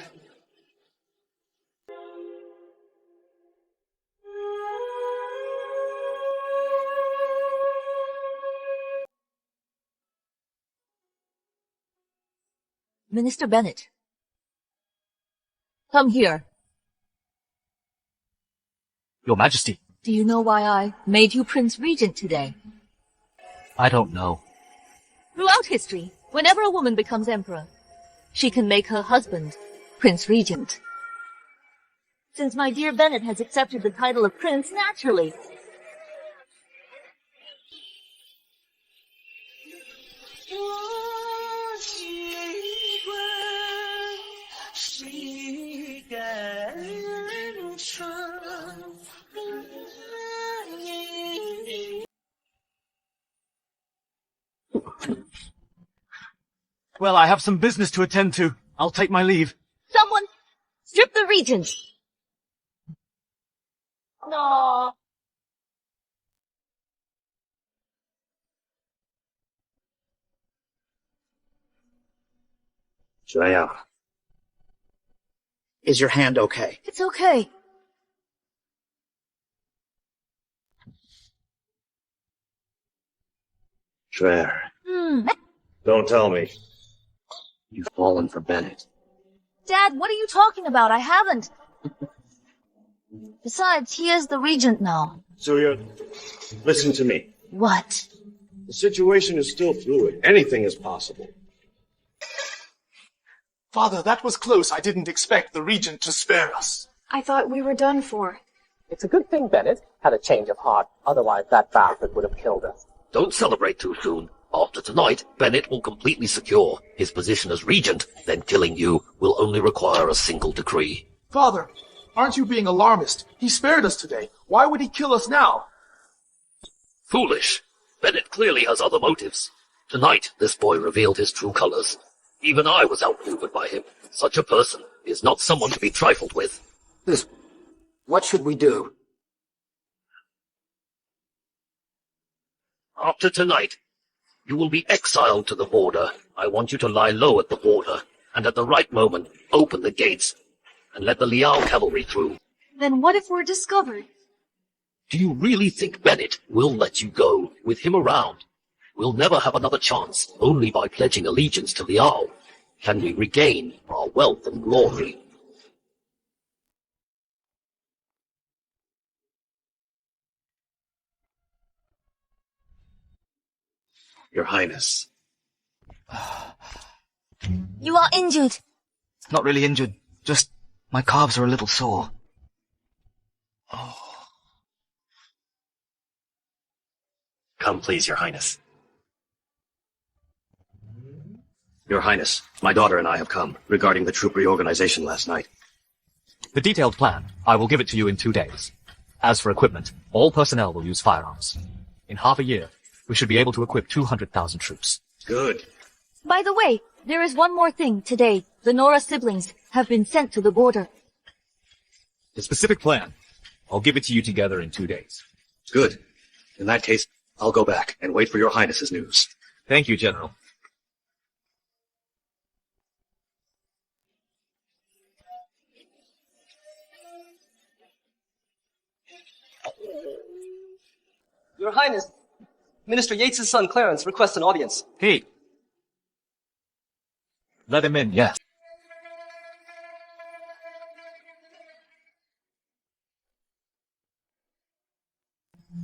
Minister Bennett. Come here. Your Majesty. Do you know why I made you Prince Regent today? I don't know. Throughout history, whenever a woman becomes emperor, she can make her husband Prince Regent. Since my dear Bennett has accepted the title of prince naturally. Well, I have some business to attend to. I'll take my leave. Someone strip the regent. No. Shreya. Is your hand okay? It's okay. Shreya. Don't tell me. You've fallen for Bennett. Dad, what are you talking about? I haven't. Besides, he is the regent now. Surya, listen to me. What? The situation is still fluid. Anything is possible. Father, that was close. I didn't expect the regent to spare us. I thought we were done for. It's a good thing Bennett had a change of heart. Otherwise, that bastard would have killed us. Don't celebrate too soon. After tonight, Bennett will completely secure his position as regent, then killing you will only require a single decree. Father, aren't you being alarmist? He spared us today. Why would he kill us now? Foolish. Bennett clearly has other motives. Tonight, this boy revealed his true colors. Even I was outmaneuvered by him. Such a person is not someone to be trifled with. What should we do? After tonight, you will be exiled to the border. I want you to lie low at the border, and at the right moment, open the gates, and let the Liao cavalry through. Then what if we're discovered? Do you really think Bennett will let you go with him around? We'll never have another chance. Only by pledging allegiance to Liao can we regain our wealth and glory. Your Highness. You are injured. Not really injured. Just my calves are a little sore. Come, please, Your Highness. Your Highness, my daughter and I have come regarding the troop reorganization last night. The detailed plan, I will give it to you in 2 days. As for equipment, all personnel will use firearms. In half a year, we should be able to equip 200,000 troops. Good. By the way, there is one more thing. Today, the Nora siblings have been sent to the border. The specific plan, I'll give it to you together in 2 days. Good. In that case, I'll go back and wait for Your Highness's news. Thank you, General. Your Highness, Minister Yates' son Clarence requests an audience. He. Let him in, yes.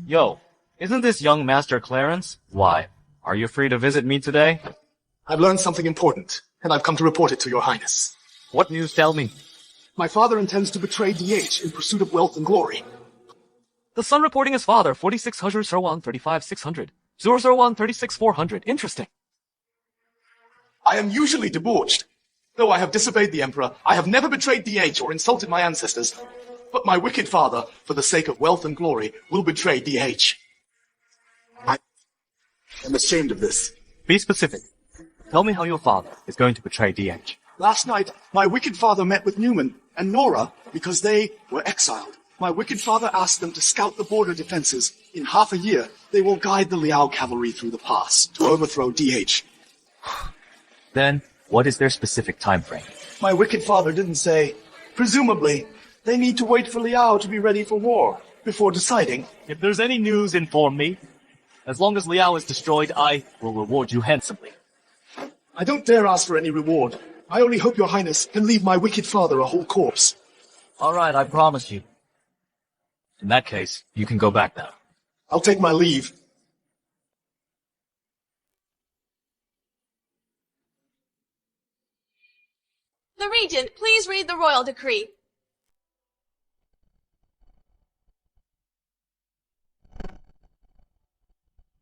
Yo, isn't this young Master Clarence? Why? Are you free to visit me today? I've learned something important, and I've come to report it to Your Highness. What news tell me? My father intends to betray DH in pursuit of wealth and glory. The son reporting his father, 4600 Sirwan 35600. 001 36400. Interesting. I am usually debauched. Though I have disobeyed the Emperor, I have never betrayed DH or insulted my ancestors. But my wicked father, for the sake of wealth and glory, will betray DH. I am ashamed of this. Be specific. Tell me how your father is going to betray DH. Last night, my wicked father met with Newman and Nora because they were exiled. My wicked father asked them to scout the border defenses. In half a year, they will guide the Liao cavalry through the pass to overthrow DH. Then, what is their specific time frame? My wicked father didn't say. Presumably, they need to wait for Liao to be ready for war before deciding. If there's any news, inform me. As long as Liao is destroyed, I will reward you handsomely. I don't dare ask for any reward. I only hope your highness can leave my wicked father a whole corpse. All right, I promise you. In that case, you can go back now. I'll take my leave. The Regent, please read the royal decree.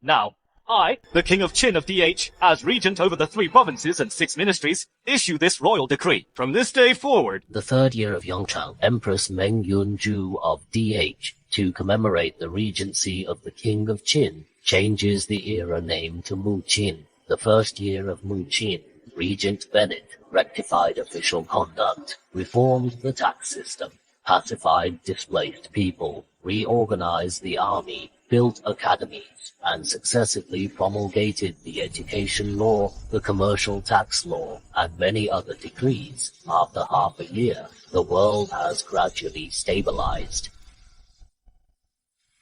Now, I, the King of Qin of DH, as regent over the 3 provinces and 6 ministries, issue this royal decree. From this day forward, The 3rd year of Yongchang, Empress Meng Yunju of DH, to commemorate the regency of the King of Qin, changes the era name to Mu Qin. The 1st year of Mu Qin, Regent Bennett rectified official conduct, reformed the tax system, pacified displaced people, reorganized the army, built academies, and successively promulgated the education law, the commercial tax law, and many other decrees. After half a year, the world has gradually stabilized.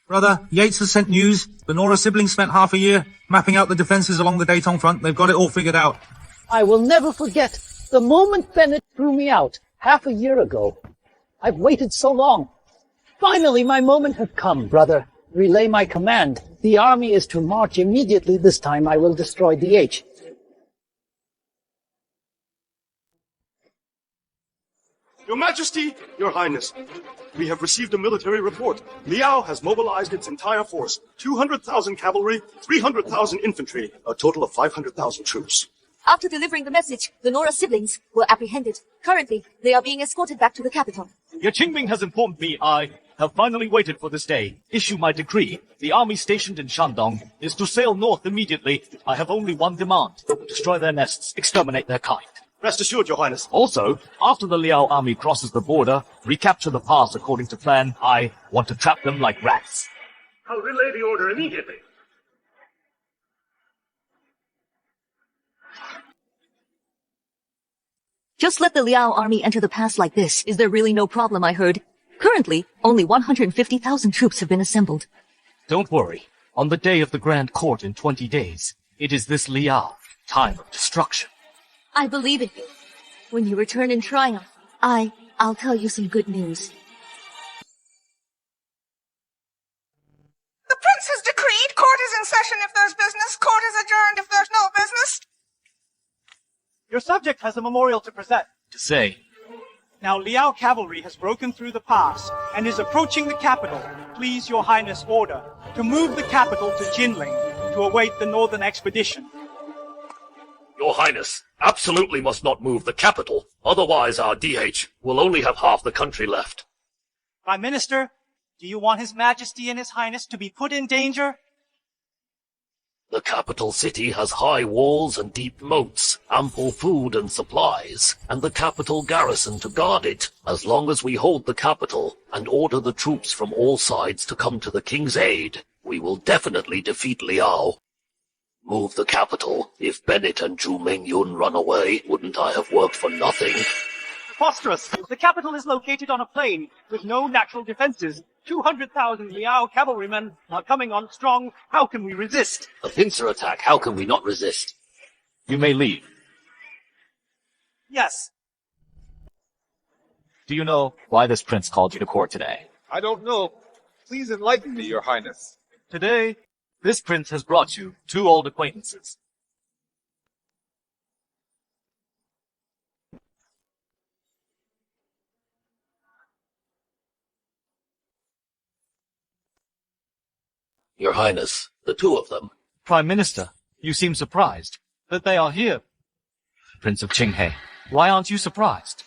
Brother, Yates has sent news. The Nora siblings spent half a year mapping out the defenses along the Dayton front. They've got it all figured out. I will never forget the moment Bennett threw me out half a year ago. I've waited so long. Finally, my moment had come, brother. Relay my command. The army is to march immediately. This time I will destroy DH. Your Majesty, Your Highness, we have received a military report. Liao has mobilized its entire force, 200,000 cavalry, 300,000 infantry, a total of 500,000 troops. After delivering the message, the Nora siblings were apprehended. Currently, they are being escorted back to the capital. Your Qingming has informed me I have finally waited for this day. Issue my decree. The army stationed in Shandong is to sail north immediately. I have only one demand. Destroy their nests, exterminate their kind. Rest assured, Your Highness. Also, after the Liao army crosses the border, recapture the pass according to plan. I want to trap them like rats. I'll relay the order immediately. Just let the Liao army enter the pass like this. Is there really no problem, I heard? Currently, only 150,000 troops have been assembled. Don't worry. On the day of the Grand Court in 20 days, it is this Liao, time of destruction. I believe in you. When you return in triumph, I'll tell you some good news. The prince has decreed court is in session if there's business, court is adjourned if there's no business. Your subject has a memorial to present. To say, Now Liao cavalry has broken through the pass and is approaching the capital. Please, Your Highness, order to move the capital to Jinling to await the northern expedition. Your Highness absolutely must not move the capital, otherwise our DH will only have half the country left. Prime Minister, do you want His Majesty and His Highness to be put in danger? The capital city has high walls and deep moats, ample food and supplies, and the capital garrison to guard it. As long as we hold the capital and order the troops from all sides to come to the king's aid, we will definitely defeat Liao. Move the capital. If Bennett and Zhu Mingyun run away, wouldn't I have worked for nothing? Preposterous! The capital is located on a plain with no natural defenses. 200,000 Liao cavalrymen are coming on strong. How can we resist? A pincer attack, how can we not resist? You may leave. Yes. Do you know why this prince called you to court today? I don't know. Please enlighten me, Your Highness. Today, this prince has brought you 2 old acquaintances. Your Highness, the 2 of them. Prime Minister, you seem surprised that they are here. Prince of Qinghe, why aren't you surprised?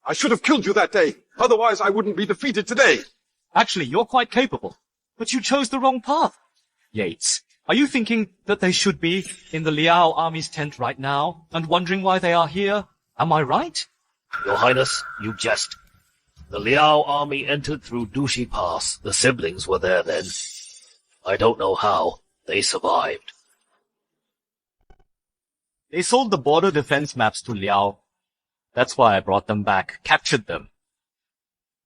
I should have killed you that day. Otherwise, I wouldn't be defeated today. Actually, you're quite capable, but you chose the wrong path. Yates, are you thinking that they should be in the Liao army's tent right now and wondering why they are here? Am I right? Your Highness, you jest. The Liao army entered through Dushi Pass. The siblings were there then. I don't know how. They survived. They sold the border defense maps to Liao. That's why I brought them back, captured them.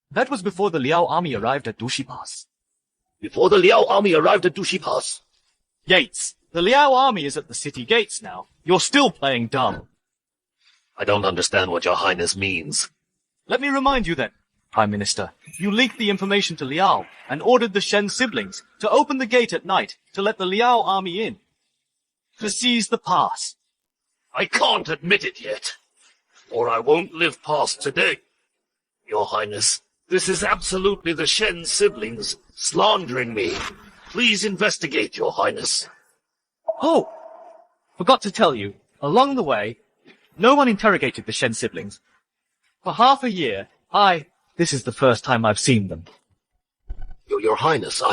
That was before the Liao army arrived at Dushi Pass. Before the Liao army arrived at Dushi Pass? Yates, the Liao army is at the city gates now. You're still playing dumb. I don't understand what your highness means. Let me remind you then, Prime Minister. You leaked the information to Liao and ordered the Shen siblings to open the gate at night to let the Liao army in. To seize the pass. I can't admit it yet, or I won't live past today. Your Highness, this is absolutely the Shen siblings slandering me. Please investigate, Your Highness. Oh! Forgot to tell you, along the way, no one interrogated the Shen siblings. For half a year, this is the first time I've seen them. Your Highness,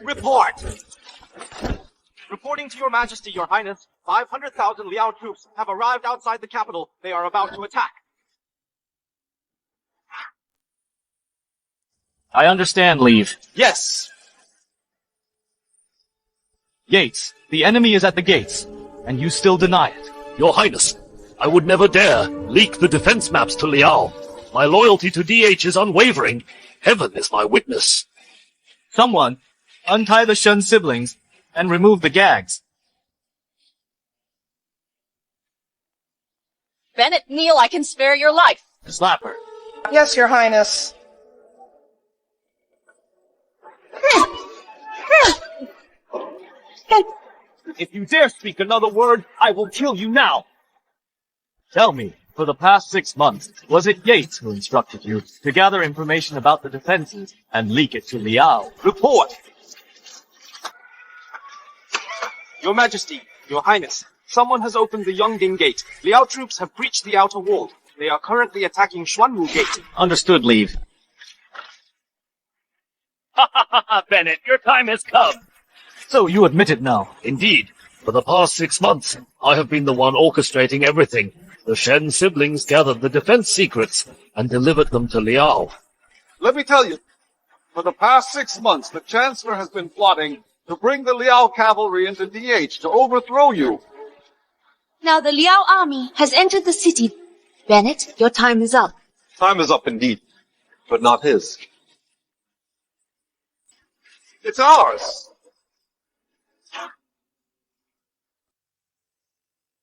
Report! Reporting to Your Majesty, Your Highness, 500,000 Liao troops have arrived outside the capital. They are about to attack. I understand, Leave. Yes! Yates, the enemy is at the gates, and you still deny it. Your Highness, I would never dare leak the defense maps to Liao. My loyalty to DH is unwavering. Heaven is my witness. Someone, untie the Shen siblings and remove the gags. Bennett, kneel, I can spare your life. Slap her. Yes, Your Highness. If you dare speak another word, I will kill you now. Tell me, for the past 6 months, was it Yates who instructed you to gather information about the defenses and leak it to Liao? Report! Your Majesty, Your Highness, someone has opened the Yongding Gate. Liao troops have breached the outer wall. They are currently attacking Xuanwu Gate. Understood, Leave. Ha ha ha ha, Bennett, your time has come. So you admit it now? Indeed. For the past 6 months, I have been the one orchestrating everything. The Shen siblings gathered the defense secrets and delivered them to Liao. Let me tell you, for the past 6 months, the Chancellor has been plotting to bring the Liao cavalry into DH to overthrow you. Now the Liao army has entered the city. Bennett, your time is up. Time is up indeed, but not his. It's ours.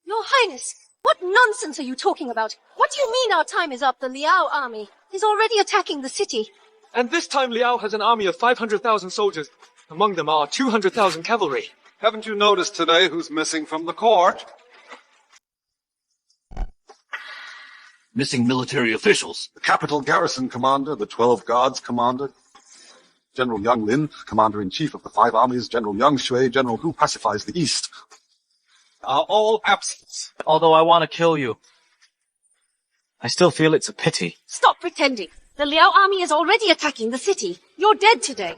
Your Highness, what nonsense are you talking about? What do you mean our time is up? The Liao army is already attacking the city. And this time Liao has an army of 500,000 soldiers. Among them are 200,000 cavalry. Haven't you noticed today who's missing from the court? Missing military officials. The capital garrison commander, the 12 guards commander, General Yang Lin, commander-in-chief of the 5 armies, General Yang Shui, general who pacifies the east, are all absent. Although I want to kill you, I still feel it's a pity. Stop pretending. The Liao army is already attacking the city. You're dead today.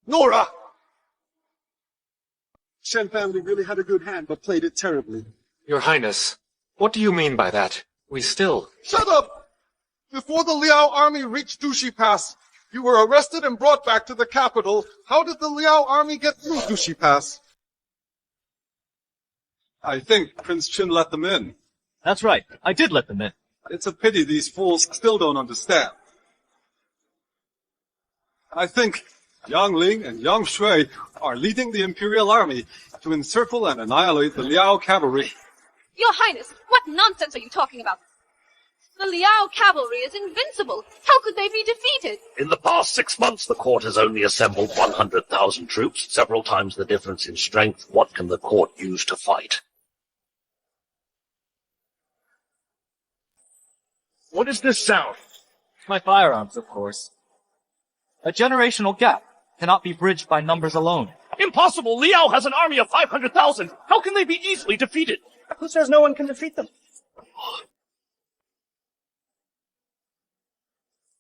Nora! Shen family really had a good hand, but played it terribly. Your Highness, what do you mean by that? We still... Shut up! Before the Liao army reached Dushi Pass, you were arrested and brought back to the capital. How did the Liao army get through Dushi Pass? I think Prince Qin let them in. That's right. I did let them in. It's a pity these fools still don't understand. I think Yang Ling and Yang Shui are leading the Imperial army to encircle and annihilate the Liao cavalry. Your Highness, what nonsense are you talking about? The Liao cavalry is invincible. How could they be defeated? In the past 6 months, the court has only assembled 100,000 troops, several times the difference in strength. What can the court use to fight? What is this sound? My firearms, of course. A generational gap cannot be bridged by numbers alone. Impossible! Liao has an army of 500,000! How can they be easily defeated? Who says no one can defeat them?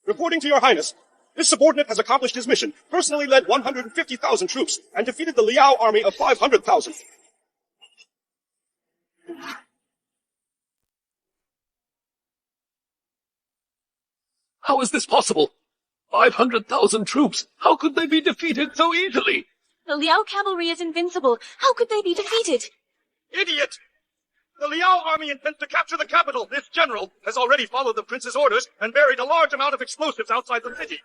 Reporting to Your Highness, this subordinate has accomplished his mission, personally led 150,000 troops, and defeated the Liao army of 500,000. How is this possible? 500,000 troops! How could they be defeated so easily? The Liao cavalry is invincible. How could they be defeated? Idiot! The Liao army intends to capture the capital. This general has already followed the prince's orders and buried a large amount of explosives outside the city.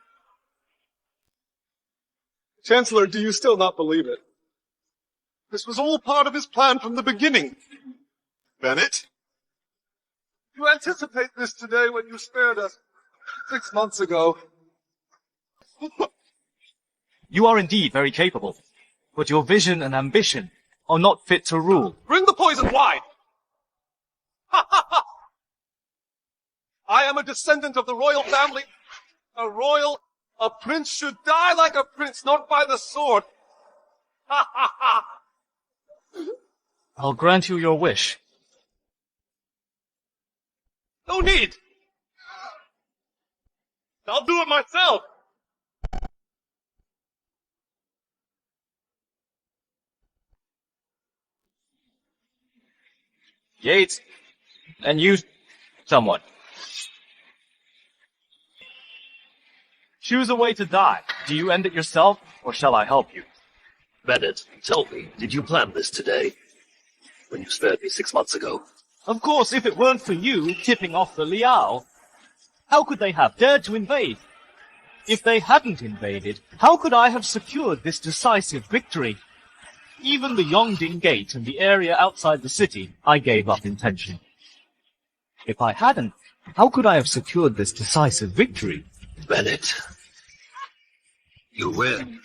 Chancellor, do you still not believe it? This was all part of his plan from the beginning. Bennett? You anticipate this today when you spared us 6 months ago. You are indeed very capable, but your vision and ambition are not fit to rule. Bring the poison wine! Ha ha ha! I am a descendant of the royal family. A prince should die like a prince, not by the sword. Ha ha ha! I'll grant you your wish. No need! I'll do it myself! Yates, and you, someone. Choose a way to die. Do you end it yourself, or shall I help you? Bennett, tell me, did you plan this today? When you spared me 6 months ago? Of course, if it weren't for you tipping off the Liao, how could they have dared to invade? If they hadn't invaded, how could I have secured this decisive victory? Even the Yongding Gate and the area outside the city, I gave up intention. If I hadn't, how could I have secured this decisive victory? Bennett, you win.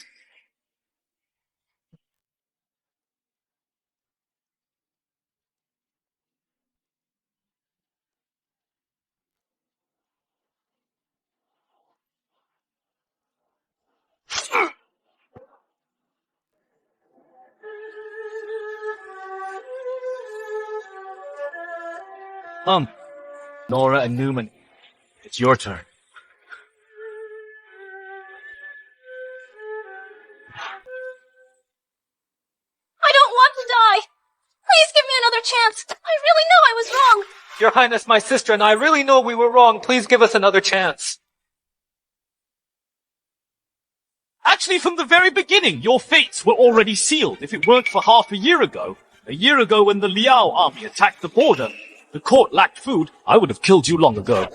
Nora and Newman, it's your turn. I don't want to die! Please give me another chance! I really know I was wrong! Your Highness, my sister and I really know we were wrong. Please give us another chance. Actually, from the very beginning, your fates were already sealed. If it weren't for half a year ago when the Liao army attacked the border, the court lacked food, I would have killed you long ago.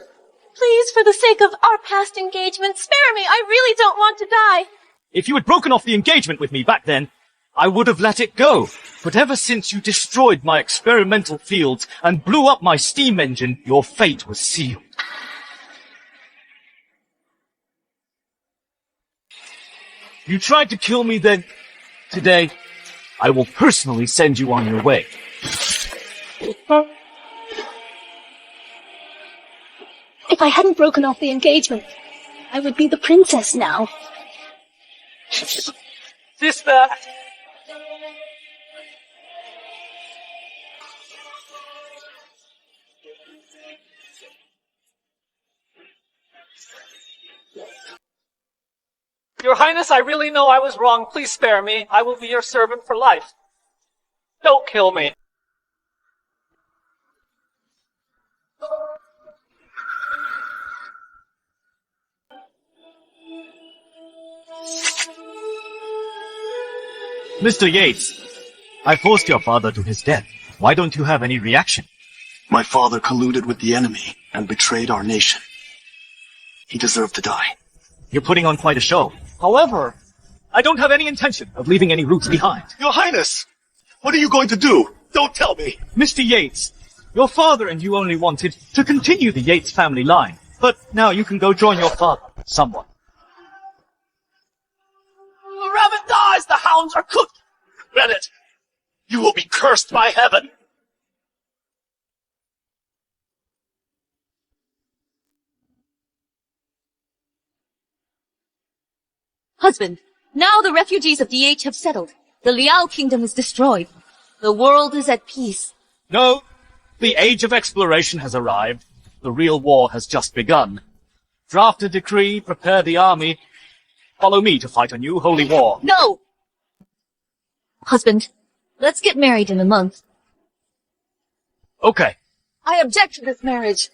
Please, for the sake of our past engagement, spare me! I really don't want to die! If you had broken off the engagement with me back then, I would have let it go. But ever since you destroyed my experimental fields and blew up my steam engine, your fate was sealed. You tried to kill me then. Today, I will personally send you on your way. If I hadn't broken off the engagement, I would be the princess now. Sister! Your Highness, I really know I was wrong. Please spare me. I will be your servant for life. Don't kill me. Mr. Yates, I forced your father to his death. Why don't you have any reaction? My father colluded with the enemy and betrayed our nation. He deserved to die. You're putting on quite a show. However, I don't have any intention of leaving any roots behind. Your Highness! What are you going to do? Don't tell me! Mr. Yates, your father and you only wanted to continue the Yates family line. But now you can go join your father, someone. The rabbit dies, the hounds are cooked! Bennett, you will be cursed by heaven! Husband, now the refugees of DH have settled. The Liao kingdom is destroyed. The world is at peace. No, the age of exploration has arrived. The real war has just begun. Draft a decree, prepare the army. Follow me to fight a new holy war. No! Husband, let's get married in a month. Okay. I object to this marriage.